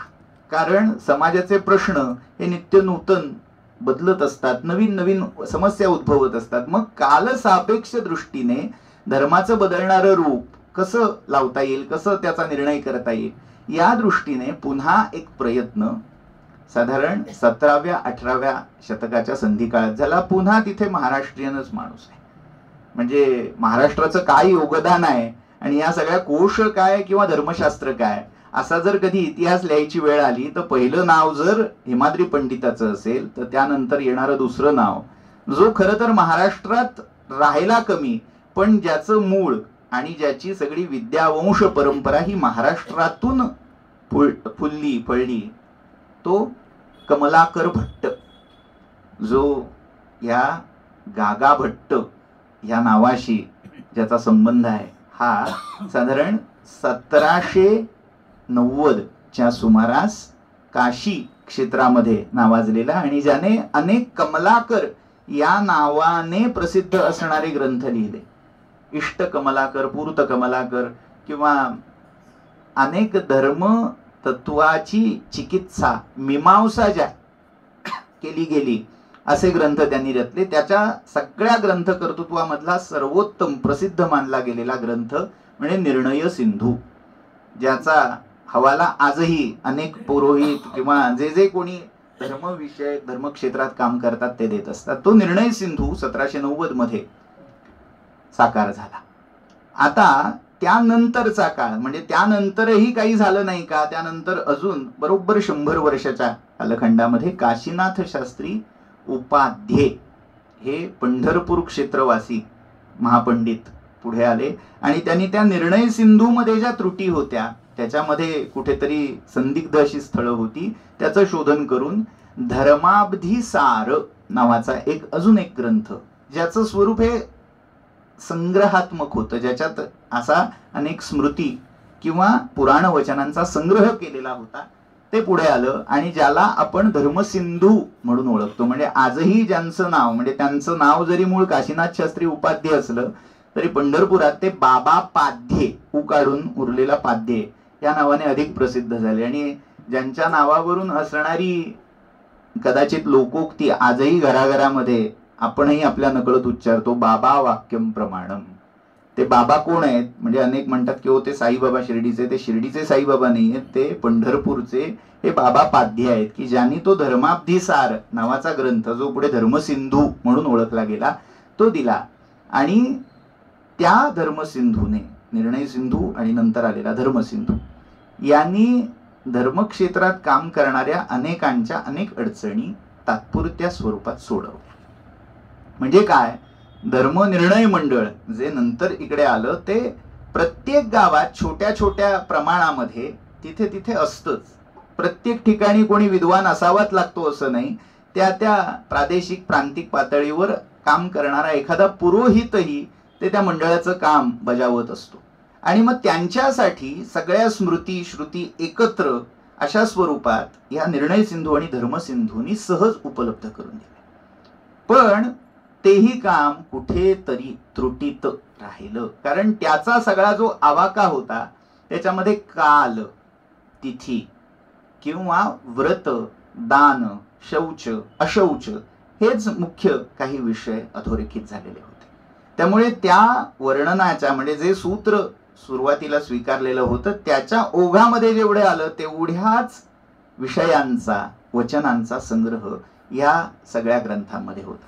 कारण समाजाचे प्रश्न हे नित्य नूतन बदलत असतात, नवीन नवीन समस्या उद्भवत असतात. मग कालसापेक्ष दृष्टीने धर्माचं बदलणारं रूप कसं लावता येईल, कसं त्याचा निर्णय करता येईल, या दृष्टीने पुन्हा एक प्रयत्न साधारण 17व्या-18व्या शतकाच्या संधी काळात झाला. पुन्हा तिथे महाराष्ट्रीयनच माणूस आहे, म्हणजे महाराष्ट्राचं काय योगदान आहे आणि या सगळ्या कोश काय किंवा धर्मशास्त्र काय असा जर कधी इतिहास लिहायची वेळ आली तर पहिलं नाव जर हेमाद्री पंडिताचं असेल तर त्यानंतर येणारं दुसरं नाव, जो खरं तर महाराष्ट्रात राहायला कमी पण ज्याचं मूळ आणि ज्याची सगळी विद्यावंश परंपरा ही महाराष्ट्रातून फुलली फळली, तो कमलाकर भट्ट, जो या गागा भट्ट या नावाशी ज्याचा संबंध आहे, हा साधारण 1790च्या सुमारास काशी क्षेत्रामध्ये नावाजलेला आणि ज्याने अनेक कमलाकर या नावाने प्रसिद्ध असणारे ग्रंथ लिहिले. इष्ट कमलाकर, पूर्त कमलाकर किंवा अनेक धर्म तत्वाची चिकित्सा मीमांसा ज्या केली गेली असे ग्रंथ त्यांनी रचले. त्याच्या सगळ्या ग्रंथ कर्तृत्वामधला सर्वोत्तम प्रसिद्ध मानला गेलेला ग्रंथ म्हणजे निर्णय सिंधू, ज्याचा हवाला आजही अनेक पुरोहित किंवा जे जे कोणी धर्मविषय धर्मक्षेत्रात काम करतात ते देत असतात. तो निर्णय सिंधू 1790 मध्ये साकार झाला. आता त्यानंतरचा काळ म्हणजे त्यानंतरही काही झालं नाही का, त्यानंतर अजून बरोबर 100 वर्षाच्या कालखंडामध्ये काशीनाथ शास्त्री उपाध्ये हे पंढरपूर क्षेत्रवासी महापंडित पुढे आले आणि त्यांनी त्या निर्णय सिंधू मध्ये ज्या त्रुटी होत्या त्याच्यामध्ये कुठेतरी संदिग्ध अशी स्थळं होती, त्याचं शोधन करून धर्माब्धिसार नावाचा अजून एक ग्रंथ, ज्याचं स्वरूप हे संग्रहात्मक होतं, ज्याच्यात असा अनेक स्मृती किंवा पुराण वचनांचा संग्रह केलेला होता, ते पुढे आलं आणि ज्याला आपण धर्मसिंधू म्हणून ओळखतो. म्हणजे आजही ज्यांचं नाव म्हणजे त्यांचं नाव जरी मूळ काशीनाथ शास्त्री उपाध्ये असलं तरी पंढरपुरात ते बाबा पाध्ये उकाडून उरलेला पाध्ये या नावाने अधिक प्रसिद्ध झाले. आणि ज्यांच्या नावावरून असणारी कदाचित लोकोक्ती आजही घराघरामध्ये आपणही आपल्या नकळत उच्चारतो, बाबा वाक्यम प्रमाणम. ते बाबा कोण आहेत म्हणजे अनेक म्हणतात की हो ते साईबाबा शिर्डीचे, ते शिर्डीचे साईबाबा नाही आहेत, ते पंढरपूरचे हे बाबा पाध्ये आहेत की ज्यांनी तो धर्माब्धिसार नावाचा ग्रंथ जो पुढे धर्मसिंधू म्हणून ओळखला गेला तो दिला. आणि त्या धर्मसिंधूने निर्णय सिंधू आणि नंतर आलेला धर्मसिंधू यांनी धर्मक्षेत्रात काम करणाऱ्या अनेकांच्या अनेक अडचणी तात्पुरत्या स्वरूपात सोडवल्या. म्हणजे काय, धर्मनिर्णय मंडळ जे नंतर इकडे आलं ते प्रत्येक गावात छोट्या छोट्या प्रमाणामध्ये तिथे तिथे असतंच. प्रत्येक ठिकाणी कोणी विद्वान असावाच लागतो असं नाही, त्या त्या प्रादेशिक प्रांतिक पातळीवर काम करणारा एखादा पुरोहितही ते त्या मंडळाचं काम बजावत असतो. आणि मग त्यांच्यासाठी सगळ्या स्मृती श्रुती एकत्र अशा स्वरूपात या निर्णय सिंधू आणि धर्मसिंधूंनी सहज उपलब्ध करून दिले. पण तेही काम कुठेतरी त्रुटीत राहिलं, कारण त्याचा सगळा जो आवाका होता त्याच्यामध्ये काल, तिथी किंवा व्रत, दान, शौच, अशौच हेच मुख्य काही विषय अधोरेखित झालेले होते. त्यामुळे त्या वर्णनाच्या म्हणजे जे सूत्र सुरुवातीला स्वीकारलेलं होतं त्याच्या ओघामध्ये जेवढे आलं तेवढ्याच विषयांचा वचनांचा संग्रह या सगळ्या ग्रंथांमध्ये होता.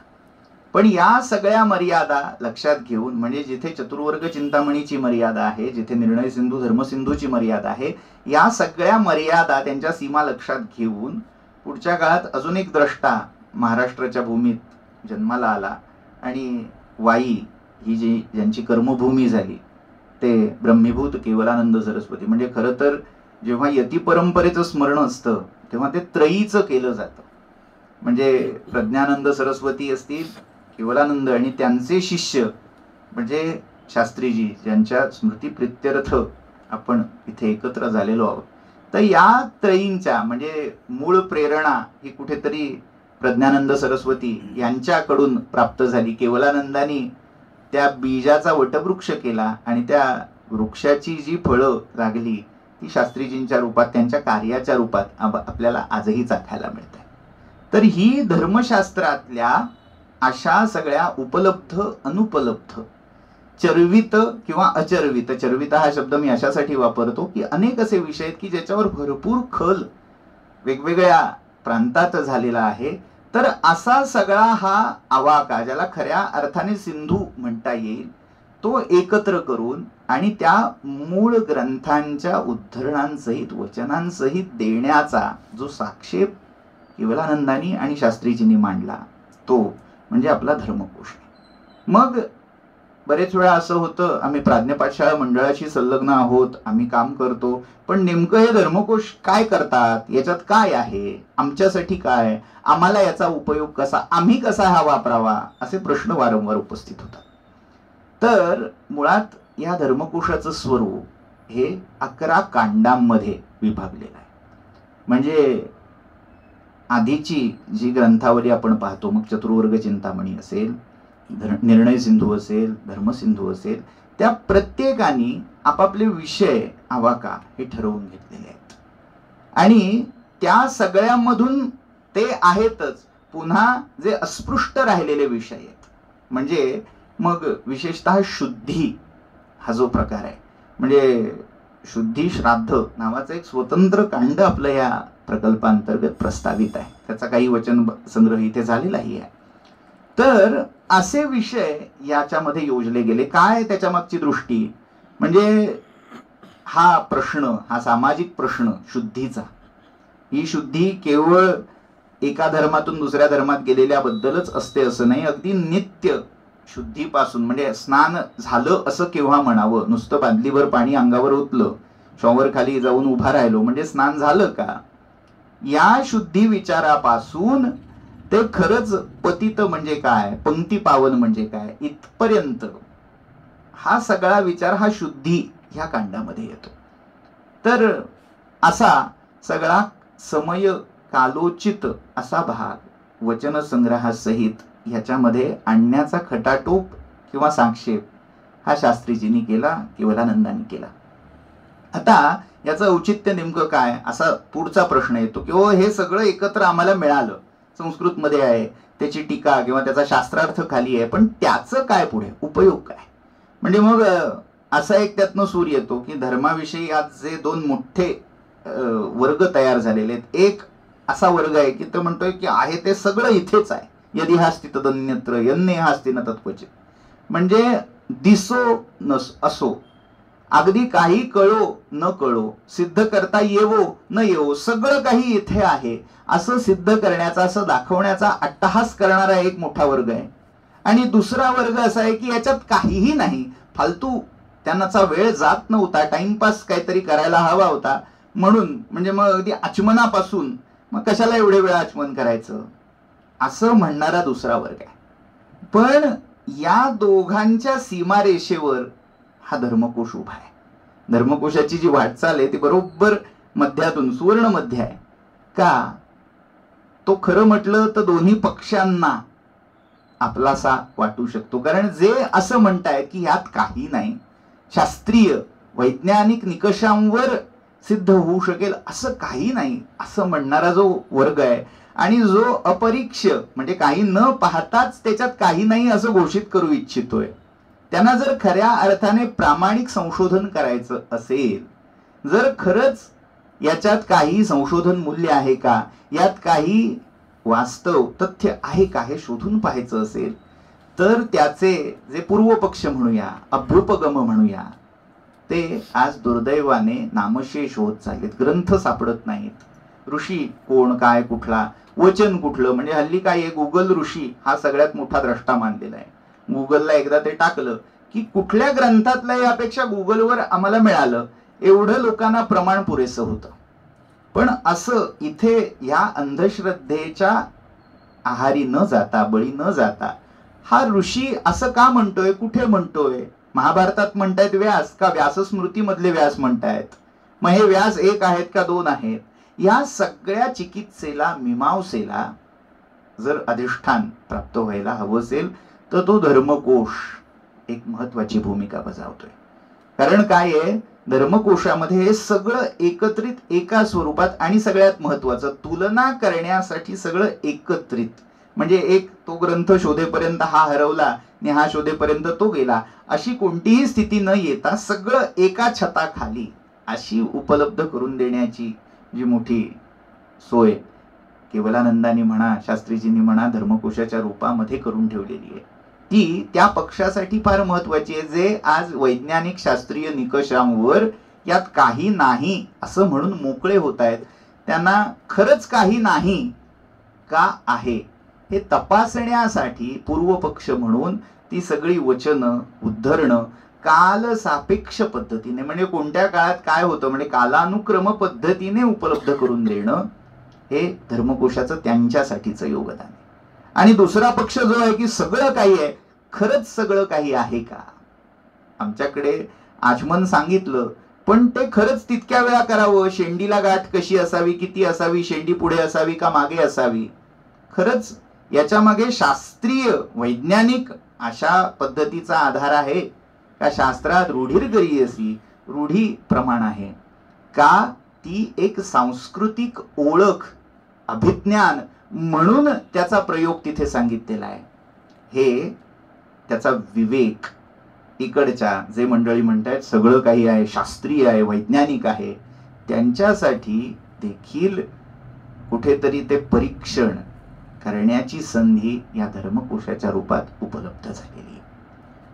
पण या सगळ्या मर्यादा लक्षात घेऊन, म्हणजे जिथे चतुर्वर्ग चिंतामणीची मर्यादा आहे, जिथे निर्णय सिंधू धर्मसिंधूची मर्यादा आहे, या सगळ्या मर्यादा त्यांच्या सीमा लक्षात घेऊन पुढच्या काळात अजून एक द्रष्टा महाराष्ट्राच्या भूमीत जन्माला आला आणि वाई ही जी ज्यांची कर्मभूमी झाली ते ब्रह्मीभूत केवलानंद सरस्वती. म्हणजे खरं तर जेव्हा यती परंपरेचं स्मरण असतं तेव्हा ते त्रयीचं केलं जातं. म्हणजे प्रज्ञानंद सरस्वती असतील, केवलानंद आणि त्यांचे शिष्य म्हणजे शास्त्रीजी, ज्यांच्या स्मृती प्रित्यर्थ आपण इथे एकत्र झालेलो आहोत. तर या त्रयींच्या म्हणजे मूळ प्रेरणा ही कुठेतरी प्रज्ञानंद सरस्वती यांच्याकडून प्राप्त झाली. केवलानंदानी त्या बीजाचा वटवृक्ष केला आणि त्या वृक्षाची जी फळं लागली ती शास्त्रीजींच्या रूपात, त्यांच्या कार्याच्या रूपात आपल्याला आजही चाखायला मिळते. तर ही धर्मशास्त्रातल्या अशा सगळ्या उपलब्ध अनुपलब्ध, चर्वित किंवा अचर्वित, चर्वित हा शब्द मी अशासाठी वापरतो की अनेक असे विषय आहेत की ज्याच्यावर भरपूर खल वेगवेगळ्या प्रांतात झालेला आहे. तर असा सगळा हा आवाका, ज्याला खऱ्या अर्थाने सिंधू म्हणता येईल, तो एकत्र करून आणि त्या मूळ ग्रंथांच्या उद्धरणांसहित वचनांसहित देण्याचा जो साक्षेप केवलानंदानी आणि शास्त्रीजींनी मांडला तो म्हणजे आपला धर्मकोश. मग बरेच वेळा असं होतं, आम्ही प्राज्ञपाठशाळा मंडळाशी संलग्न आहोत, आम्ही काम करतो, पण नेमकं हे धर्मकोश काय करतात, याच्यात काय आहे, आमच्यासाठी काय, आम्हाला याचा उपयोग कसा, आम्ही कसा हा वापरावा, असे प्रश्न वारंवार उपस्थित होतात. तर मुळात या धर्मकोशाचं स्वरूप हे 11 कांडांमध्ये विभागलेलं आहे. म्हणजे आधीची जी ग्रंथावली आपण पाहतो, मग चतुर्वर्ग चिंतामणी असेल, निर्णय सिंधू असेल, धर्मसिंधू असेल, त्या प्रत्येकाने आपापले विषय आवाका हे ठरवून घेतलेले आहेत आणि त्या सगळ्यामधून ते आहेतच. पुन्हा जे अस्पृष्ट राहिलेले विषय आहेत, म्हणजे मग विशेषतः शुद्धी हा जो प्रकार आहे, म्हणजे शुद्धी श्राद्ध नावाचं एक स्वतंत्र कांड आपलं या प्रकल्पांतर्गत प्रस्तावित आहे. त्याचा काही वचन संग्रह इथे झालेलाही आहे. तर असे विषय याच्यामध्ये योजले गेले. काय त्याच्या मागची दृष्टी, म्हणजे हा प्रश्न, हा सामाजिक प्रश्न शुद्धीचा, ही शुद्धी केवळ एका धर्मातून दुसऱ्या धर्मात गेलेल्याबद्दलच असते असं नाही. अगदी नित्य शुद्धीपासून, म्हणजे स्नान झालं असं केव्हा म्हणावं, नुसतं बादलीभर पाणी अंगावर ओतलं, शॉवर खाली जाऊन उभा राहिलो म्हणजे स्नान झालं का, या शुद्धी विचारापासून ते खरंच पतित म्हणजे काय, पंक्ती पावन म्हणजे काय, इथपर्यंत हा सगळा विचार हा शुद्धी ह्या कांडामध्ये येतो. तर असा सगळा समय कालोचित असा भाग वचन संग्रहासहित ह्याच्यामध्ये आणण्याचा खटाटोप किंवा सांक्षेप हा शास्त्रीजींनी केला, केवलानंदांनी केला. आता याचं औचित्य नेमकं काय, असा पुढचा प्रश्न येतो की हे सगळं एकत्र आम्हाला मिळालं, संस्कृत मध्ये आहे, त्याची टीका किंवा त्याचा शास्त्रार्थ खाली आहे, पण त्याचं काय पुढे उपयोग काय. म्हणजे मग असा एक त्यातनं सूर येतो की धर्माविषयी आज जे 2 मोठे वर्ग तयार झालेले आहेत. एक असा वर्ग आहे की तो म्हणतोय की आहे ते सगळं इथेच आहे, यदि हास्ति तदन्यत्र यन्ने हास्ति न तत्क्वचित्, म्हणजे दिसो नस असो, अगदी काही कळो न कळो, सिद्ध करता येवो न येवो, सगळं काही इथे आहे असं सिद्ध करण्याचा, असं दाखवण्याचा अट्टहास करणारा एक मोठा वर्ग आहे. आणि दुसरा वर्ग असा आहे की याच्यात काहीही नाही, फालतू त्यांनाचा वेळ जात नव्हता, टाइमपास काहीतरी करायला हवा होता म्हणून, म्हणजे मग अगदी आचमनापासून मग कशाला एवढे वेळ आचमन करायचं असं म्हणणारा दुसरा वर्ग आहे. पण या दोघांच्या सीमारेषेवर हा धर्मकोश उभा आहे. धर्मकोशाची जी वाटचाल आहे ती बरोबर मध्यातून सुवर्ण मध्य आहे का, तो खरं म्हटलं तर दोन्ही पक्षांना आपलासा वाटू शकतो. कारण जे असं म्हणतायत की यात काही नाही, शास्त्रीय वैज्ञानिक निकषांवर सिद्ध होऊ शकेल असं काही नाही, असं म्हणणारा जो वर्ग आहे, आणि जो अपरीक्ष म्हणजे काही न पाहताच त्याच्यात काही नाही असं घोषित करू इच्छितोय, त्यांना जर खऱ्या अर्थाने प्रामाणिक संशोधन करायचं असेल, जर खरंच याच्यात काही संशोधन मूल्य आहे का, यात काही वास्तव तथ्य आहे का, हे शोधून पाहायचं असेल, तर त्याचे जे पूर्वपक्ष म्हणूया, अभ्युपगम म्हणूया, ते आज दुर्दैवाने नामशेष होत चाललेत. ग्रंथ सापडत नाहीत. ऋषी कोण, काय, कुठला, वचन कुठलं, म्हणजे हल्ली काय आहे, गुगल ऋषी हा सगळ्यात मोठा द्रष्टा मानलेला आहे. गुगलला एकदा ते टाकलं की कुठल्या ग्रंथातल्या यापेक्षा गुगलवर आम्हाला मिळालं, एवढं लोकांना प्रमाण पुरेसं होतं. पण असं इथे या अंधश्रद्धेच्या आहारी न जाता, बळी न जाता, हा ऋषी असं का म्हणतोय, कुठे म्हणतोय, महाभारतात म्हणतायत व्यास का व्यासस्मृतीमधले व्यास म्हणतायत, मग हे व्यास एक आहेत का दोन आहेत, या सगळ्या चिकित्सेला, मीमांसेला जर अधिष्ठान प्राप्त व्हायला हवं असेल तर तो धर्मकोश एक महत्वाची भूमिका बजावतोय. कारण काय आहे, धर्मकोशामध्ये हे सगळं एकत्रित एका स्वरूपात, आणि सगळ्यात महत्वाचं तुलना करण्यासाठी सगळं एकत्रित, म्हणजे एक तो ग्रंथ शोधेपर्यंत हा हरवला आणि हा शोधेपर्यंत तो गेला, अशी कोणतीही स्थिती न येता सगळं एका छताखाली अशी उपलब्ध करून देण्याची जी मोठी सोय केवलानंदांनी म्हणा, शास्त्रीजींनी म्हणा, धर्मकोशाच्या रूपामध्ये करून ठेवलेली आहे, ती त्या पक्षासाठी फार महत्वाची आहे, जे आज वैज्ञानिक शास्त्रीय निकषांवर यात काही नाही असं म्हणून मोकळे होत आहेत. त्यांना खरंच काही नाही का आहे हे तपासण्यासाठी पूर्वपक्ष म्हणून ती सगळी वचनं, उद्धरणं काल सापेक्ष पद्धतीने, म्हणजे कोणत्या काळात काय होतं, म्हणजे कालानुक्रम पद्धतीने उपलब्ध करून देणं, हे धर्मकोशाचं त्यांच्यासाठीचं योगदान आहे. आणि दुसरा पक्ष जो आहे की सगळं काही आहे, खरंच सगळं काही आहे का, आमच्याकडे आचमन सांगितलं, पण ते खरंच तितक्या वेळा करावं, शेंडीला गाठ कशी असावी, किती असावी, शेंडी पुढे असावी का मागे असावी, खरंच याच्या मागे शास्त्रीय वैज्ञानिक अशा पद्धतीचा आधार आहे का, शास्त्रात रूढीर्गरीयसी रूढी प्रमाण आहे का, ती एक सांस्कृतिक ओळख, अभिज्ञान म्हणून त्याचा प्रयोग तिथे सांगितलेला आहे. हे त्याचा विवेक इकडच्या जे मंडळी म्हणतायत सगळं काही आहे, शास्त्रीय आहे, वैज्ञानिक आहे, त्यांच्यासाठी देखील कुठेतरी ते परीक्षण करण्याची संधी या धर्मकोशाच्या रूपात उपलब्ध झालेली आहे.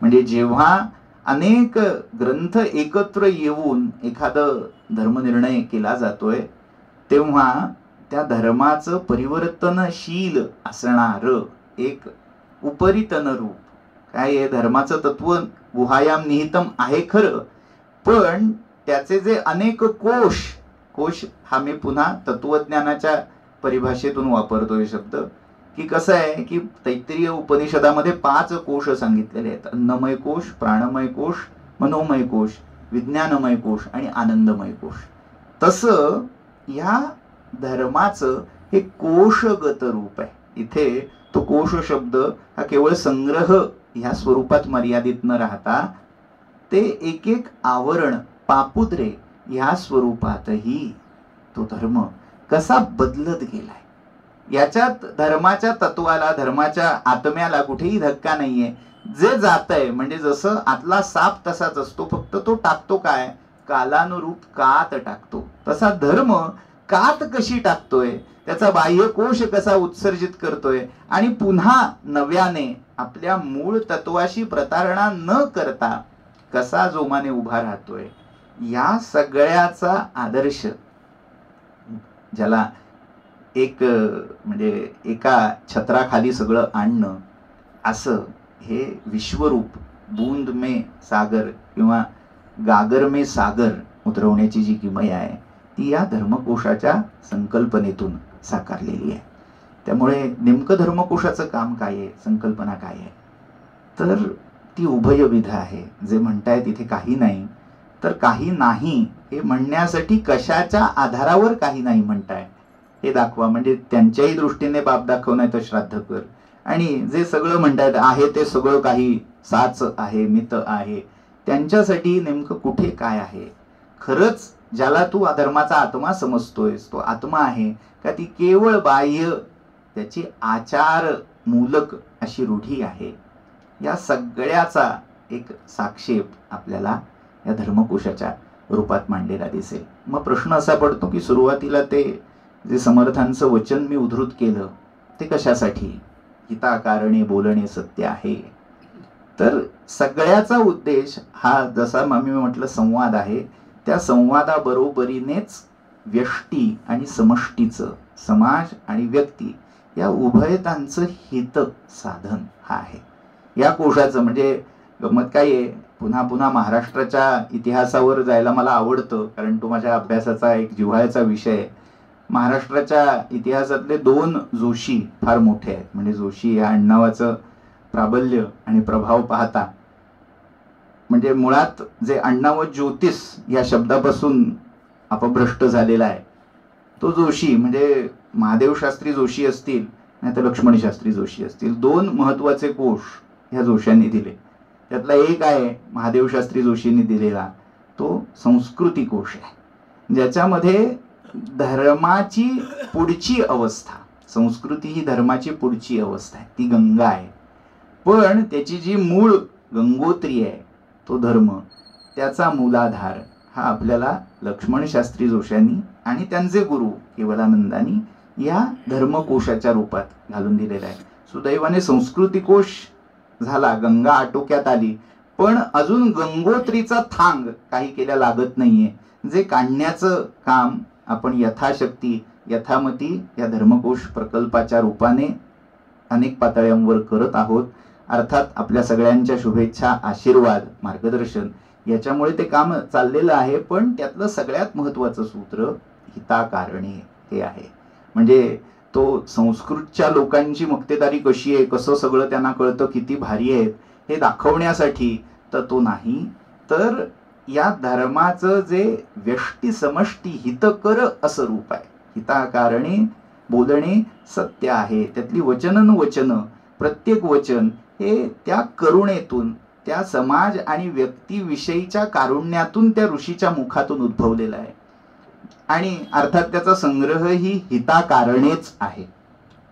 म्हणजे जेव्हा अनेक ग्रंथ एकत्र येऊन एखादं धर्मनिर्णय केला जातोय, तेव्हा त्या धर्माचं परिवर्तनशील असणार एक उपरितन रूप काय आहे, धर्माचं तत्व गुहायाम निहितम आहे खरं, पण त्याचे जे अनेक कोश हा मी पुन्हा तत्वज्ञानाच्या परिभाषेतून वापरतोय शब्द, की कसं आहे की तैत्तिरीय उपनिषदामध्ये 5 कोश सांगितलेले आहेत, अन्नमय कोश, प्राणमय कोश, मनोमय कोश, विज्ञानमय कोश आणि आनंदमय कोश. तसं या धर्माचं हे कोशगत रूप आहे. इथे तो कोश शब्द हा केवळ संग्रह ह्या स्वरूपात मर्यादित न राहता ते एक एक आवरण, पापुद्रे ह्या स्वरूपातही तो धर्म कसा बदलत गेलाय, याच्यात धर्माच्या तत्वाला, धर्माच्या आत्म्याला कुठेही धक्का नाहीये. जे जातंय म्हणजे जसं आतला साप तसाच असतो, फक्त तो टाकतो काय, कालानुरूप कात टाकतो. तसा धर्म कात कशी टाकतोय, त्याचा बाह्य कोश कसा उत्सर्जित करतोय आणि पुन्हा नव्याने आपल्या मूळ तत्वाशी प्रतारणा न करता कसा जोमाने उभा राहतोय, या सगळ्याचा आदर्श ज्याला एक म्हणजे एका छत्राखाली सगळं आणणं, असं हे विश्वरूप बूंद में सागर किंवा गागर में सागर उतरवण्याची जी किमया आहे ती या धर्मकोशाच्या संकल्पनेतून साकारलेली आहे. त्यामुळे नेमकं धर्मकोशाचं काम काय आहे, संकल्पना काय आहे, तर ती उभयविध आहे. जे म्हणताय तिथे काही नाही, तर काही नाही हे म्हणण्यासाठी कशाच्या आधारावर काही नाही म्हणताय हे दाखवा. म्हणजे त्यांच्याही दृष्टीने बाप दाखव, नाही तर श्राद्ध कर. आणि जे सगळं म्हणतात आहे ते सगळं काही साच आहे, मित आहे, त्यांच्यासाठी नेमकं कुठे काय आहे. खरंच ज्याला तू धर्माचा आत्मा समजतोयस तो आत्मा आहे का, ती केवळ बाह्य त्याची आचार मूलक अशी रूढी आहे. या सगळ्याचा एक साक्षेप आपल्याला या धर्मकोशाच्या रूपात मांडलेला दिसेल. मग प्रश्न असा पडतो की सुरुवातीला ते जे समर्थांचं वचन मी उद्धृत केलं ते कशासाठी? हिताकारणे बोलणे सत्य आहे. तर सगळ्याचा उद्देश हा जसा मी म्हटलं संवाद आहे, त्या संवादाबरोबरीनेच व्यष्टी आणि समष्टीचं, समाज आणि व्यक्ती या उभयतांचं हित साधन हा आहे या कोशाचं. म्हणजे गमत काय आहे, पुन्हा पुन्हा महाराष्ट्राच्या इतिहासावर जायला मला आवडतं, कारण तो माझ्या अभ्यासाचा एक जिव्हाळ्याचा विषय आहे. महाराष्ट्राच्या इतिहासातले 2 जोशी फार मोठे आहेत. म्हणजे जोशी या आडनावाचं प्राबल्य आणि प्रभाव पाहता, म्हणजे मुळात जे आडनाव ज्योतिष या शब्दापासून अपभ्रष्ट झालेला आहे तो जोशी. म्हणजे महादेव शास्त्री जोशी असतील नाही तर लक्ष्मण शास्त्री जोशी असतील, 2 महत्वाचे कोश ह्या जोशांनी दिले. त्यातला एक आहे महादेव शास्त्री जोशींनी दिलेला, तो संस्कृती कोश आहे, ज्याच्यामध्ये धर्माची पुढची अवस्था, संस्कृती ही धर्माची पुढची अवस्था आहे, ती गंगा आहे. पण त्याची जी मूळ गंगोत्री आहे तो धर्म, त्याचा मूलाधार हा आपल्याला लक्ष्मण शास्त्री जोशांनी आणि त्यांचे गुरु केवलानंदांनी या धर्मकोशाच्या रूपात घालून दिलेला आहे. सुदैवाने संस्कृती कोश झाला, गंगा आटोक्यात आली, पण अजून गंगोत्रीचा थांग काही केल्या लागत नाहीये. जे काढण्याचं काम आपण यथाशक्ती यथामती या धर्मकोश प्रकल्पाच्या रूपाने अनेक पातळ्यांवर करत आहोत. अर्थात आपल्या सगळ्यांच्या शुभेच्छा, आशीर्वाद, मार्गदर्शन याच्यामुळे ते काम चाललेलं आहे. पण त्यातलं सगळ्यात महत्वाचं सूत्र हिताकारणे हे आहे. म्हणजे तो संस्कृतच्या लोकांची मक्तेदारी कशी आहे, कसं सगळं त्यांना कळतं, किती भारी आहेत हे दाखवण्यासाठी तर तो नाही, तर या धर्माचं जे व्यष्टी समष्टी हितकर असं रूप आहे. हिताकारणे बोलणे सत्य आहे. त्यातली वचन प्रत्येक वचन हे त्या करुणेतून, त्या समाज आणि व्यक्तीविषयीच्या कारुण्यातून, त्या ऋषीच्या मुखातून उद्भवलेला आहे. आणि अर्थात त्याचा संग्रह ही हिताकारणेच आहे.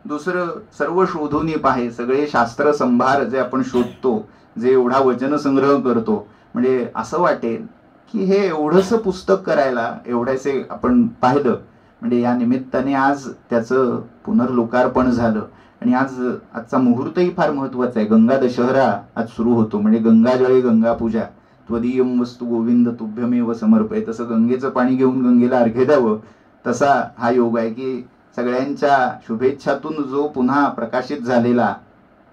दुसरं सर्व शोधून पाहे, सगळे शास्त्र संभार जे आपण शोधतो, जे एवढा वचन संग्रह करतो, म्हणजे असं वाटेल की हे एवढंसं पुस्तक करायला एवढ्याचे आपण पाहिलं. म्हणजे या निमित्ताने आज त्याचं पुनर्लोकार्पण झालं आणि आजचा मुहूर्तही फार महत्वाचा आहे. गंगा दशहरा आज सुरू होतो. म्हणजे गंगाजळे गंगा पूजा, त्वदीयम वस्तू गोविंद तुभ्यमेव समर्पय. तसं गंगेचं पाणी घेऊन गंगेला अर्घ्य द्यावं, तसा हा योग आहे की सगळ्यांच्या शुभेच्छातून जो पुन्हा प्रकाशित झालेला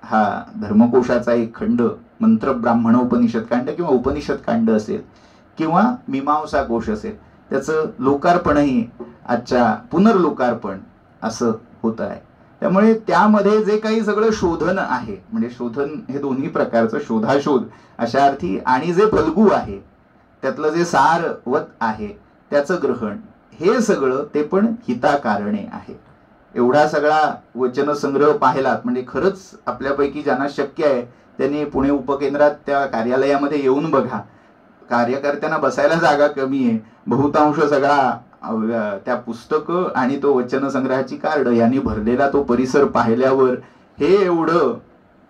हा धर्मकोशाचा एक खंड, मंत्र ब्राह्मणोपनिषद कांड किंवा उपनिषद कांड असेल किंवा मीमांसा कोश असेल, त्याचं लोकार्पणही आजच्या पुनर्लोकार्पण असं होत आहे. त्यामुळे त्यामध्ये जे काही सगळं शोधन आहे, म्हणजे शोधन हे दोन्ही प्रकारचं, शोधाशोध अशा अर्थी, आणि जे फल्गू आहे त्यातलं जे सारवत आहे त्याचं ग्रहण, हे सगळं ते पण हिताकारणे आहे. एवढा सगळा वचन संग्रह पाहिलात म्हणजे खरंच आपल्यापैकी ज्यांना शक्य आहे त्यांनी पुणे उपकेंद्रात त्या कार्यालयामध्ये येऊन बघा. कार्यकर्त्यांना बसायला जागा कमी आहे. बहुतांश सगळा त्या पुस्तकं आणि तो वचन संग्रहाची कार्ड यांनी भरलेला तो परिसर पाहिल्यावर हे एवढं,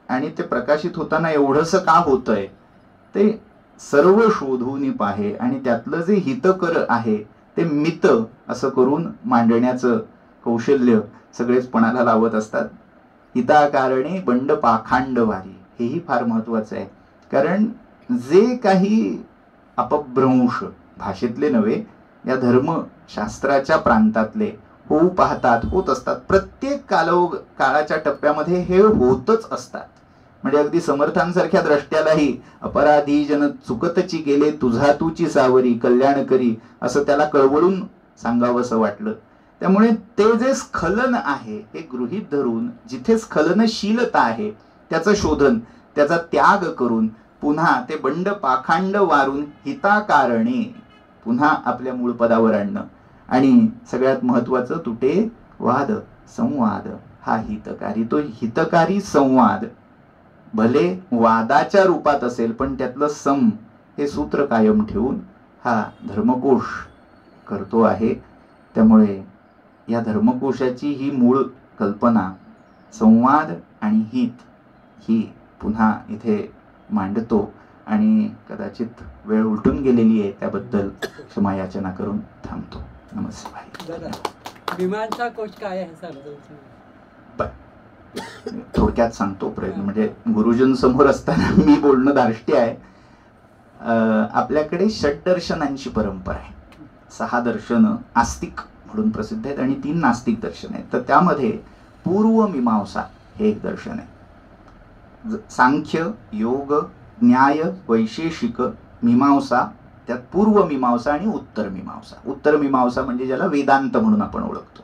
आणि ते प्रकाशित होताना एवढंसं का होतंय ते सर्व शोधून पाहे. आणि त्यातलं जे हितकर आहे ते मित असं करून मांडण्याचं कौशल्य सगळेच पणाला लावत असतात. हिताकारणे बंड पाखांड वारी, हेही फार महत्वाचं आहे. कारण जे काही अपभ्रंश भाषेतले नव्हे, या धर्मशास्त्राच्या प्रांतातले होऊ पाहतात, होत असतात. प्रत्येक काळाच्या टप्प्यामध्ये हे होतच असतात. म्हणजे अगदी समर्थांसारख्या द्रष्ट्यालाही अपराधी जन चुकतची गेले तुझा तुची सावरी कल्याण करी असं त्याला कळवळून सांगावंसं वाटलं. त्यामुळे ते जे स्खलन आहे हे गृहीत धरून जिथे स्खलनशीलता आहे त्याचं शोधन, त्याचा त्याग करून पुन्हा ते बंड पाखांड वारून हिताकारणे पुन्हा आपल्या मूळ पदावर आणणं. आणि सगळ्यात महत्वाचं तुटे वाद संवाद हा हितकारी. तो हितकारी संवाद भले वादाच्या रूपात असेल पण त्यातलं सम हे सूत्र कायम ठेवून हा धर्मकोश करतो आहे. त्यामुळे या धर्मकोशाची ही मूळ कल्पना संवाद आणि हित ही पुन्हा इथे मांडतो. आणि कदाचित वेळ उलटून गेलेली आहे, त्याबद्दल क्षमा याचना करून थांबतो. नमस्कार.
मीमांसा कोश काय आहे सांगतो?
थोडक्यात सांगतो प्रयत्न, म्हणजे गुरुजींसमोर असताना मी बोलणं धार्ष्टी आहे. आपल्याकडे षड्दर्शनांची परंपरा आहे. 6 दर्शनं आस्तिक म्हणून प्रसिद्ध आहेत आणि 3 नास्तिक दर्शन आहेत. तर त्यामध्ये पूर्व मीमांसा हे एक दर्शन आहे. सांख्य, योग, न्याय, वैशेषिक, मीमांसा, त्यात पूर्व मीमांसा आणि उत्तर मीमांसा. उत्तर मीमांसा म्हणजे ज्याला वेदांत म्हणून आपण ओळखतो.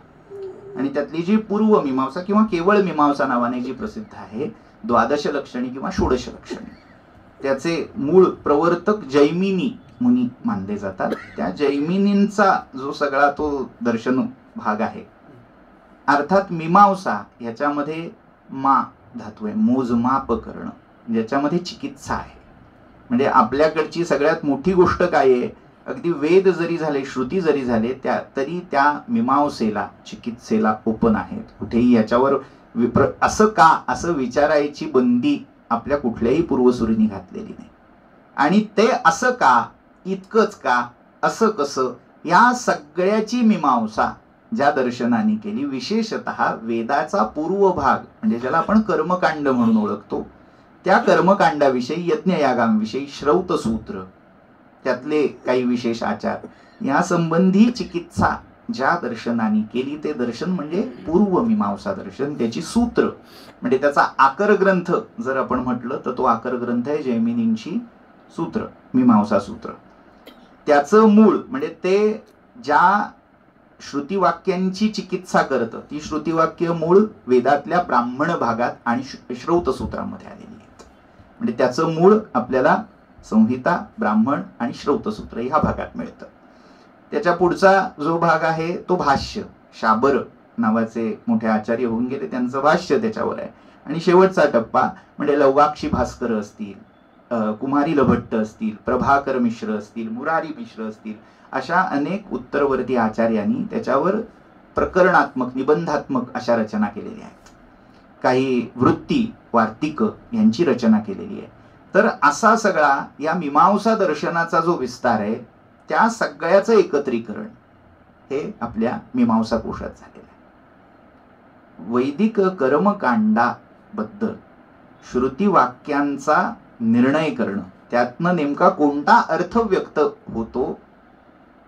आणि त्यातली जी पूर्व मीमांसा किंवा केवळ मीमांसा नावाने जी प्रसिद्ध आहे, 12 लक्षणी किंवा 16 लक्षणी, त्याचे मूळ प्रवर्तक जैमिनी मुनी मानले जातात. त्या जैमिनींचा जो सगळा तो दर्शन भाग आहे, अर्थात मीमांसा याच्यामध्ये मा धातू आहे, मोजमाप करणं, ज्याच्यामध्ये चिकित्सा आहे. म्हणजे आपल्याकडची सगळ्यात मोठी गोष्ट काय आहे, अगदी वेद जरी झाले, श्रुती जरी झाले, तरी त्या मीमांसेला, चिकित्सेला ओपन आहेत. कुठेही याच्यावर असं का, असं विचारायची बंदी आपल्या कुठल्याही पूर्वसुरींनी घातलेली नाही. आणि ते असं का, इतकंच का, असं कसं, या सगळ्याची मीमांसा ज्या दर्शनाने केली, विशेषतः वेदाचा पूर्व भाग म्हणजे ज्याला आपण कर्मकांड म्हणून ओळखतो, त्या कर्मकांडाविषयी, यज्ञयागांविषयी श्रौतसूत्र, त्यातले काही विशेष आचार, या संबंधी चिकित्सा ज्या दर्शनाने केली, ते दर्शन म्हणजे पूर्व मीमांसा दर्शन. त्याची सूत्र म्हणजे त्याचा आकर ग्रंथ जर आपण म्हटलं तर तो आकर ग्रंथ आहे जैमिनींची सूत्र, मीमांसा सूत्र. त्याचं मूळ म्हणजे ते ज्या श्रुतिवाक्यांची चिकित्सा करतं, ती श्रुतिवाक्य मूळ वेदातल्या ब्राह्मण भागात आणि श्रौतसूत्रामध्ये आलेली आहेत. म्हणजे त्याचं मूळ आपल्याला संहिता, ब्राह्मण आणि श्रौतसूत्र ह्या भागात मिळतं. त्याच्या पुढचा जो भाग आहे तो भाष्य, शाबर नावाचे मोठे आचार्य होऊन गेले, त्यांचं भाष्य त्याच्यावर आहे. आणि शेवटचा टप्पा म्हणजे लवाक्षी भास्कर असतील, कुमारी लभट्ट असतील, प्रभाकर मिश्र असतील, मुरारी मिश्र असतील, अशा अनेक उत्तरवर्ती आचार्यांनी त्याच्यावर प्रकरणात्मक, निबंधात्मक अशा रचना केलेल्या आहेत. काही वृत्ती, वार्तिक यांची रचना केलेली आहे. तर असा सगळा या मीमांसा दर्शनाचा जो विस्तार आहे, त्या सगळ्याचं एकत्रीकरण हे आपल्या मीमांसा कोशात झालेलं आहे. वैदिक कर्मकांडाबद्दल श्रुतिवाक्यांचा निर्णय करणं, त्यातनं नेमका कोणता अर्थ व्यक्त होतो,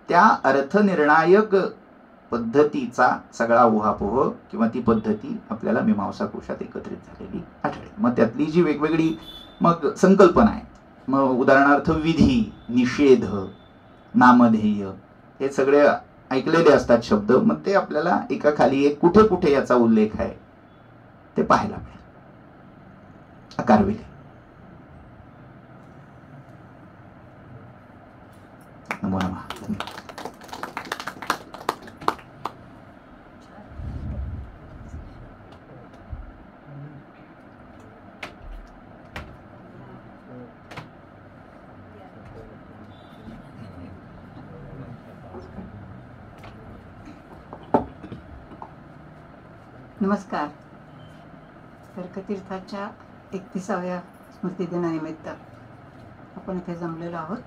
त्या अर्थनिर्णायक पद्धतीचा सगळा उहापोह किंवा ती पद्धती आपल्याला मीमांसा कोशात एकत्रित झालेली आढळेल. मग त्यातली जी वेगवेगळी मग संकल्पना आहे, मग उदाहरणार्थ विधी, निषेध, नामधेय, हे सगळे ऐकलेले असतात शब्द. मग ते आपल्याला एका खाली एक कुठे कुठे याचा उल्लेख आहे ते पाहायला मिळेल. अकारविले नमो नमः.
नमस्कार. तर्कतीर्थाच्या 31व्या स्मृतिदिनानिमित्त आपण इथे जमलेलो आहोत.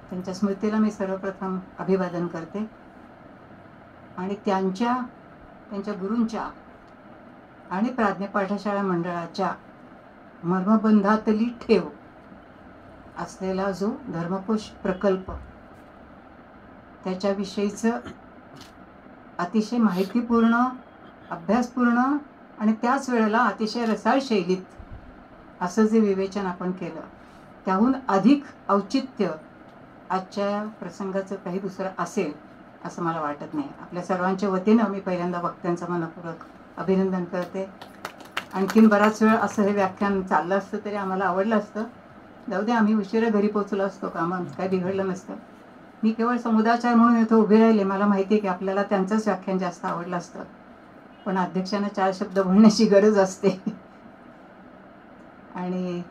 त्यांच्या स्मृतीला मी सर्वप्रथम अभिवादन करते आणि त्यांच्या गुरूंच्या आणि प्राज्ञ पाठशाळा मंडळाच्या मर्मबंधातली ठेव असलेला जो धर्मकोश प्रकल्प, त्याच्याविषयीचं अतिशय माहितीपूर्ण, अभ्यासपूर्ण आणि त्याच वेळेला अतिशय रसाळ शैलीत असं जे विवेचन आपण केलं, त्याहून अधिक औचित्य आजच्या प्रसंगाचं काही दुसरं असेल असं मला वाटत नाही. आपल्या सर्वांच्या वतीनं मी पहिल्यांदा वक्त्यांचं मनपूर्वक अभिनंदन करते. आणखीन बराच वेळ असं हे व्याख्यान चाललं असतं तरी आम्हाला आवडलं असतं. जाऊ दे, आम्ही उशिरा घरी पोचलो असतो का, मग काय बिघडलं नसतं. मी केवळ समुदाचार म्हणून इथं उभे राहिले. मला माहिती आहे की आपल्याला त्यांचंच व्याख्यान जास्त आवडलं असतं, पण अध्यक्षांना 4 शब्द बोलण्याची गरज असते आणि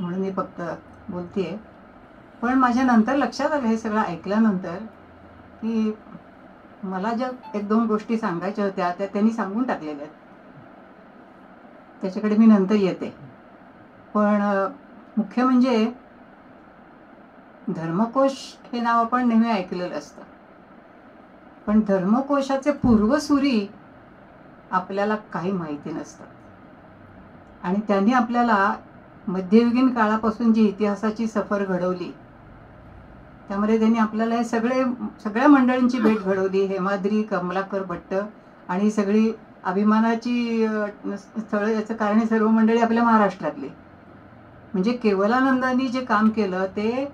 म्हणून मी फक्त बोलतेय. पण माझ्या नंतर लक्षात आलं, हे सगळं ऐकल्यानंतर, की मला ज्या 1-2 गोष्टी सांगायच्या होत्या त्या त्यांनी सांगून टाकलेल्या आहेत. त्याच्याकडे मी नंतर येते. पण मुख्य म्हणजे धर्मकोश हे नाव आपण नेहमी ऐकलेलं असतं, पण धर्मकोशाचे पूर्वसुरी आपल्याला काही माहिती नसतात. आणि त्यांनी आपल्याला मध्ययुगीन काळापासून जी इतिहासाची सफर घडवली, त्यामध्ये त्यांनी आपल्याला हे सगळ्या मंडळींची भेट घडवली. हेमाद्री, कमलाकर भट्ट आणि ही सगळी अभिमानाची स्थळं, याचं कारण हे सर्व मंडळी आपल्या महाराष्ट्रातली. म्हणजे केवलानंदांनी जे काम केलं ते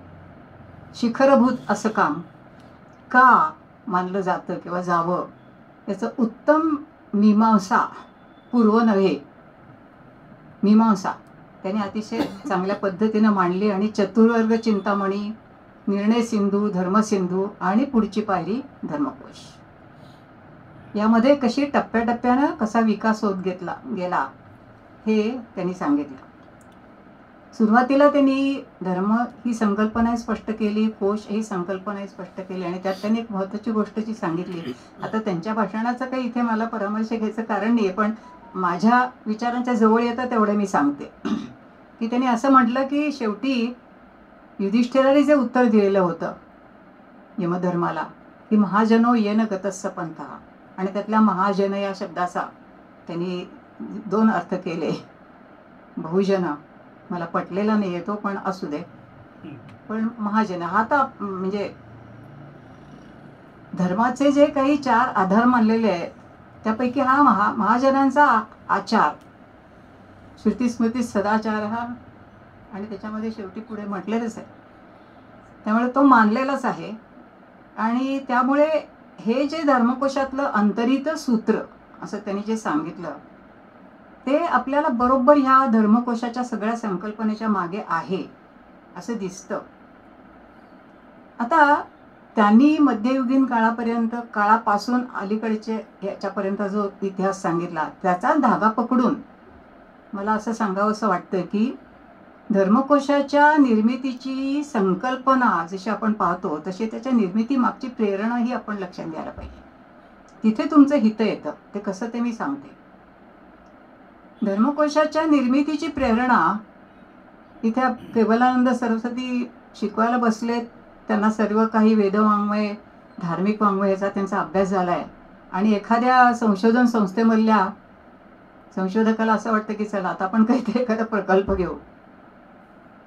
शिखरभूत असं काम का मानलं जातं किंवा जावं, याचं उत्तम मीमांसा, पूर्व नव्हे मीमांसा त्यांनी अतिशय चांगल्या पद्धतीनं मांडली. आणि चतुर्वर्ग चिंतामणी, निर्णय सिंधू, धर्मसिंधू आणि पुढची पायरी धर्मकोश, यामध्ये कशी टप्प्याटप्प्यानं कसा विकास होत गेला हे त्यांनी सांगितलं. सुरुवातीला त्यांनी धर्म ही संकल्पना स्पष्ट केली, कोश ही संकल्पना स्पष्ट केली, आणि त्यात त्यांनी एक महत्त्वाची गोष्ट जी सांगितली. आता त्यांच्या भाषणाचं काही इथे मला परामर्श घ्यायचं कारण नाही, पण माझ्या विचारांच्या जवळ येतं तेवढे मी सांगते. की त्यांनी असं म्हटलं की शेवटी युधिष्ठिराने जे उत्तर दिलेलं होतं यमधर्माला, की महाजनो येन गतस्स पंथा, आणि त्यातल्या महाजन या शब्दाचा त्यांनी 2 अर्थ केले. बहुजन मला पटलेला नाही येतो, पण असू दे. पण महाजन हा आता म्हणजे धर्माचे जे काही 4 आधार मानलेले आहेत त्यापैकी हा महाजनांचा आचार, श्रुती स्मृती सदाचार हा, आणि त्याच्यामध्ये शेवटी पुढे म्हटलेलंच आहे, त्यामुळे तो मानलेलाच आहे. आणि त्यामुळे हे जे धर्मकोशातलं अंतरित सूत्र असं त्यांनी जे सांगितलं ते आपल्याला बरोबर ह्या धर्मकोशाच्या सगळ्या संकल्पनेच्या मागे आहे असं दिसतं. आता त्यांनी मध्ययुगीन काळापासून अलीकडचे याच्यापर्यंत जो इतिहास सांगितला त्याचा धागा पकडून मला असं सांगावंसं वाटतं की धर्मकोशाच्या निर्मितीची संकल्पना जशी आपण पाहतो तशी त्याच्या निर्मिती मागची प्रेरणा ही आपण लक्षात घ्यायला पाहिजे. तिथे तुमचं हित येतं. ते कसं ते मी सांगते. धर्मकोशाच्या निर्मितीची प्रेरणा इथे केवलानंद सरस्वती शिकवायला बसलेत. त्यांना सर्व काही वेदवाङ्मय, धार्मिक वाङ्मय याचा त्यांचा अभ्यास झाला आहे, आणि एखाद्या संशोधन संस्थेमधल्या संशोधकाला असं वाटतं की चला आता आपण काहीतरी एखादा प्रकल्प घेऊ.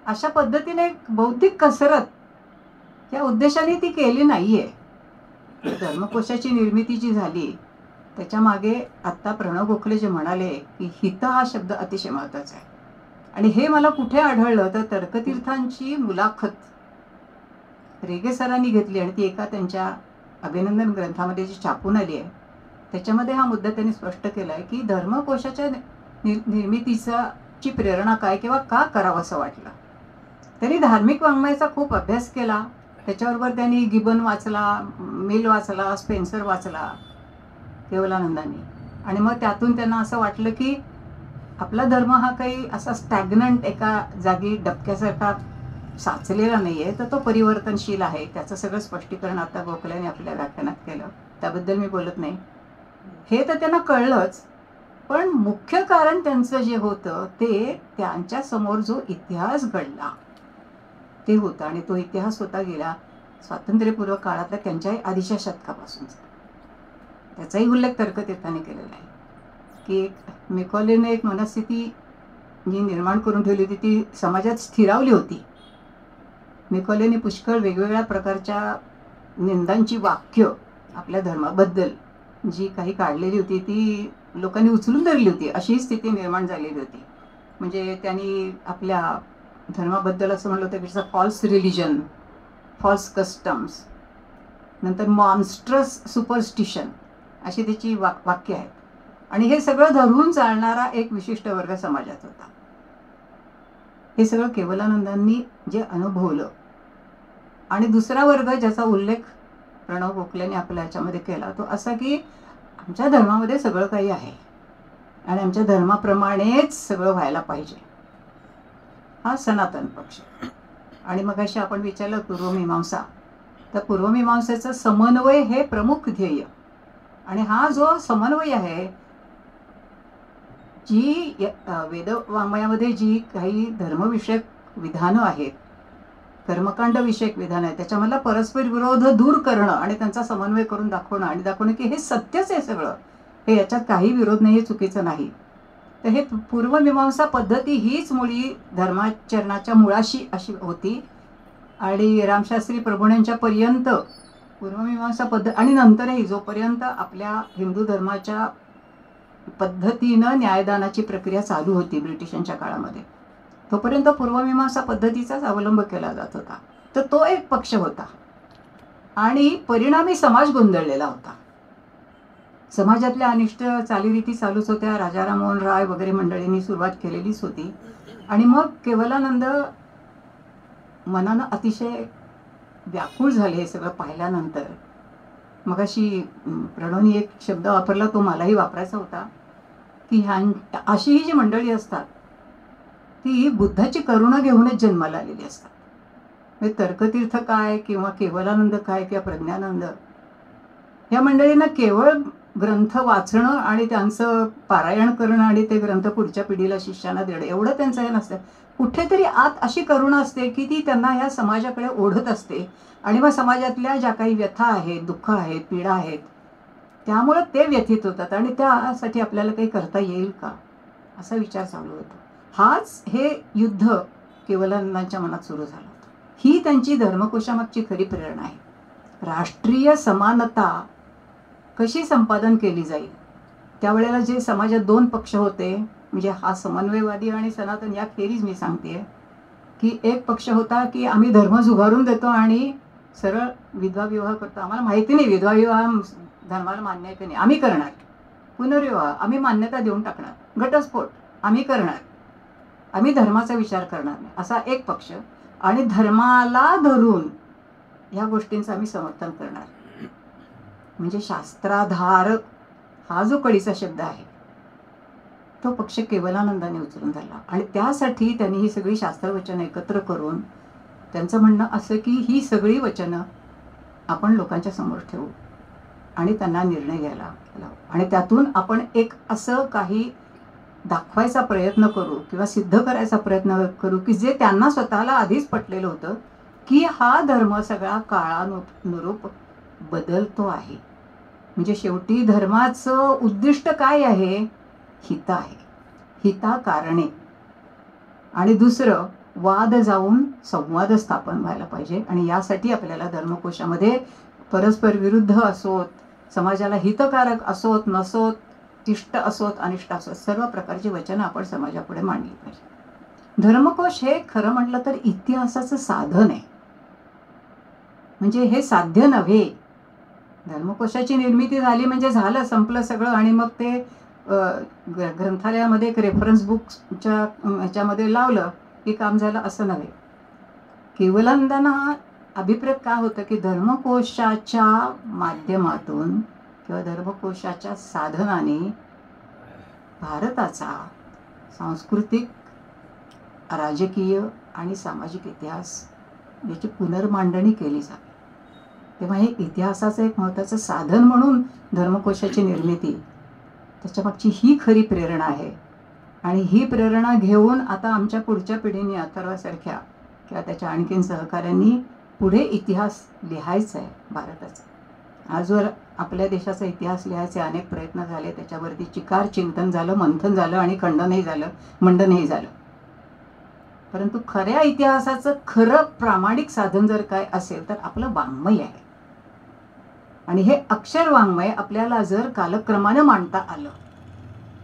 अशा पद्धतीने एक बौद्धिक कसरत या उद्देशाने ती केली नाहीये. धर्मकोशाची निर्मिती जी झाली त्याच्या मागे आत्ता प्रणव गोखले जे म्हणाले की हित हा शब्द अतिशय महत्त्वाचा आहे. आणि हे मला कुठे आढळलं तर तर्कतीर्थांची मुलाखत रेगे सरांनी घेतली, आणि ती एका त्यांच्या अभिनंदन ग्रंथामध्ये जी छापून आली आहे त्याच्यामध्ये हा मुद्दा त्यांनी स्पष्ट केला आहे की धर्मकोशाच्या निर्मितीची प्रेरणा काय किंवा का करावं असं वाटलं. त्यांनी धार्मिक वाङ्मयाचा खूप अभ्यास केला. त्याच्याबरोबर त्यांनी गिबन वाचला, मिल वाचला, स्पेन्सर वाचला केवलानंदांनी, आणि मग त्यातून त्यांना असं वाटलं की आपला धर्म हा काही असा स्टॅग्नंट एका जागी डबक्यासारखा साचलेला नाही आहे, तर तो परिवर्तनशील आहे. त्याचं सगळं स्पष्टीकरण आता गोखलेने आपल्या व्याख्यानात केलं, त्याबद्दल मी बोलत नाही. हे तर त्यांना कळलंच, पण मुख्य कारण त्यांचं जे होतं ते त्यांच्या समोर जो इतिहास घडला ते होतं, आणि तो इतिहास होता गेला स्वातंत्र्यपूर्व काळातल्या त्यांच्याही आधीच्या शतकापासूनचा. त्याचाही उल्लेख तर्कतीर्थाने केलेला आहे की मेकॉलेने एक मनस्थिती जी निर्माण करून ठेवली होती ती समाजात स्थिरावली होती. मेकॉलेने पुष्कळ वेगवेगळ्या प्रकारच्या निंदांची वाक्य आपल्या धर्माबद्दल जी काही काढलेली होती ती लोकांनी उचलून धरली होती, अशी स्थिती निर्माण झालेली होती. म्हणजे त्यांनी आपल्या धर्माबद्दल असं म्हणलं होतं की फॉल्स रिलिजन, फॉल्स कस्टम्स, नंतर मॉन्स्ट्रस सुपरस्टिशन अशी त्याची वाक्य आहेत. आणि हे सगळं धरून चालणारा एक विशिष्ट वर्ग समाजात होता. हे सगळं केवलानंदांनी जे अनुभवलं. आणि दुसरा वर्ग ज्याचा उल्लेख प्रणव गोखलेने आपल्या ह्याच्यामध्ये केला तो असा की आमच्या धर्मामध्ये सगळं काही आहे आणि आमच्या धर्माप्रमाणेच सगळं व्हायला पाहिजे, हा सनातन पक्ष. आणि मग अशी आपण विचारलं पूर्वमीमांसा, तर पूर्वमीमांसेचं समन्वय हे प्रमुख ध्येय. आणि हा जो समन्वय आहे, जी वेदवाङ्मयामध्ये जी काही धर्मविषयक विधानं आहेत, कर्मकांड विषयक विधान आहे, त्याच्यामधला परस्पर विरोध दूर करणं आणि त्यांचा समन्वय करून दाखवणं की हे सत्यच आहे सगळं, हे याच्यात काही विरोध नाही, हे चुकीचं नाही. तर हे पूर्वमीमांसा पद्धती हीच मुळी धर्माचरणाच्या मुळाशी अशी होती. आणि रामशास्त्री प्रभूण्यांच्या पर्यंत पूर्वमीमांसा पद्धत आणि नंतरही जोपर्यंत आपल्या हिंदू धर्माच्या पद्धतीनं न्यायदानाची प्रक्रिया चालू होती ब्रिटिशांच्या काळामध्ये, तोपर्यंत पूर्वमीमांसा पद्धतीचाच अवलंब केला जात होता. तर तो एक पक्ष होता आणि परिणामी समाज गोंधळलेला होता. समाजातल्या अनिष्ट चालीरीती चालूच होत्या. राजा राममोहन राय वगैरे मंडळींनी सुरुवात केलेलीच होती. आणि मग केवलानंद मनानं अतिशय व्याकुळ झाले हे सगळं पाहिल्यानंतर. मग अशी प्रणवनी एक शब्द वापरला, तो मलाही वापरायचा होता, की अशी ही जी मंडळी असतात ती बुद्धाची करुणा घेऊनच जन्माला आलेली असतात. म्हणजे तर्कतीर्थ काय किंवा केवलानंद काय किंवा प्रज्ञानंद, ह्या मंडळींना केवळ ग्रंथ वाचणं आणि त्यांचं पारायण करणं आणि ते ग्रंथ पुढच्या पिढीला शिष्यांना देणं एवढं त्यांचं हे नसतं. कुठेतरी आत अशी करुणा असते की ती त्यांना ह्या समाजाकडे ओढत असते. आणि मग समाजातल्या ज्या काही व्यथा आहेत, दुःख आहेत, पीडा आहेत, त्यामुळं ते व्यथित होतात आणि त्यासाठी आपल्याला काही करता येईल का असा विचार चालू होतो. हे युद्ध केवलानंदांच्या मनात सुरू झालं होतं. ही त्यांची धर्मकोशामागची खरी प्रेरणा आहे. राष्ट्रीय समानता कशी संपादन केली जाईल, त्यावेळेला जे समाजात दोन पक्ष होते, म्हणजे हा समन्वयवादी आणि सनातन, या खेरीज मी सांगते की एक पक्ष होता की आम्ही धर्म झुगारून देतो आणि सरळ विधवा विवाह करतो, आम्हाला माहिती नाही विधवा विवाह धर्माला मान्य आहे की नाही, आम्ही करणार. पुनर्विवाह आम्ही मान्यता देऊन टाकणार. घटस्फोट आम्ही करणार, आम्ही धर्माचा विचार करणार नाही, असा एक पक्ष. आणि धर्माला धरून ह्या गोष्टींचं आम्ही समर्थन करणार. म्हणजे शास्त्राधार हा जो कळीचा शब्द आहे तो पक्ष केवलानंदाने उचलून धरला. आणि त्यासाठी त्यांनी ही सगळी शास्त्रवचनं एकत्र करून त्यांचं म्हणणं असं की ही सगळी वचनं आपण लोकांच्या समोर ठेवू आणि त्यांना निर्णय घ्यायला लावू आणि त्यातून आपण एक असं काही दाखवायचा प्रयत्न करू किंवा सिद्ध करायचा प्रयत्न करू की जे त्यांना स्वतःला आधीच पटलेलं होतं की हा धर्म सगळा काळानुरूप बदलतो आहे. म्हणजे शेवटी धर्माचं उद्दिष्ट काय आहे? हित आहे, हिताकारणे. आणि दुसरं, वाद जाऊन संवाद स्थापन व्हायला पाहिजे. आणि यासाठी आपल्याला धर्मकोशामध्ये परस्पर विरुद्ध असोत, समाजाला हितकारक असोत नसोत, इष्ट असोत अनिष्ट असोत, सर्व प्रकारची वचनं आपण समाजापुढे मांडली पाहिजे. धर्मकोश हे खरं म्हटलं तर इतिहासाचं साधन आहे. म्हणजे हे साध्य नव्हे. धर्मकोशाची निर्मिती झाली म्हणजे झालं, संपलं सगळं. आणि मग ते ग्रंथालयामध्ये एक रेफरन्स बुकच्या ह्याच्यामध्ये लावलं की काम झालं, असं नव्हे. केवलानंदांना अभिप्रेत काय होतं की धर्मकोशाच्या माध्यमातून किंवा धर्मकोशाच्या साधनाने भारताचा सांस्कृतिक, राजकीय आणि सामाजिक इतिहास याची पुनर्मांडणी केली जाते. तेव्हा हे इतिहासाचं एक महत्त्वाचं साधन म्हणून धर्मकोशाची निर्मिती, त्याच्यामागची ही खरी प्रेरणा आहे. आणि ही प्रेरणा घेऊन आता आमच्या पुढच्या पिढीने, अथर्वासारख्या किंवा त्याच्या आणखीन सहकाऱ्यांनी पुढे इतिहास लिहायचा आहे भारताचा. आजवर आपल्या देशाचा इतिहास लिहायचे अनेक प्रयत्न झाले, त्याच्यावरती चिकार चिंतन झालं, मंथन झालं आणि खंडनही झालं, मंडनही झालं. परंतु खऱ्या इतिहासाचं खरं प्रामाणिक साधन जर काय असेल तर आपलं वाङ्मय आहे. आणि हे अक्षर वाङ्मय आपल्याला जर कालक्रमानं मांडता आलं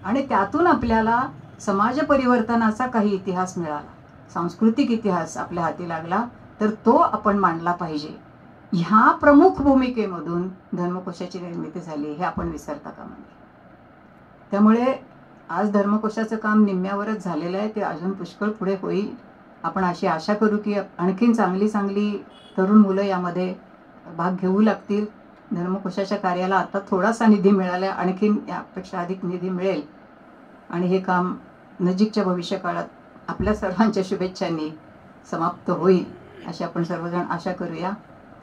आणि त्यातून आपल्याला समाज परिवर्तनाचा काही इतिहास मिळाला, सांस्कृतिक इतिहास आपल्या हाती लागला, तर तो आपण मांडला पाहिजे. ह्या प्रमुख भूमिकेमधून धर्मकोशाची निर्मिती झाली हे आपण विसरता कामा नये. त्यामुळे आज धर्मकोशाचं काम निम्म्यावरच झालेलं आहे, ते अजून पुष्कळ पुढे होईल. आपण अशी आशा करू की आणखीन चांगली चांगली तरुण मुलं यामध्ये भाग घेऊ लागतील. धर्मकोशाच्या कार्याला आता थोडासा निधी मिळाला, आणखीन यापेक्षा अधिक निधी मिळेल आणि हे काम नजीकच्या भविष्यकाळात आपल्या सर्वांच्या शुभेच्छांनी समाप्त होईल अशी आपण सर्वजण आशा करूया.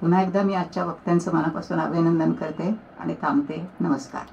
पुन्हा एकदा मी आजच्या वक्त्यांचं मनापासून अभिनंदन करते आणि थांबते. नमस्कार.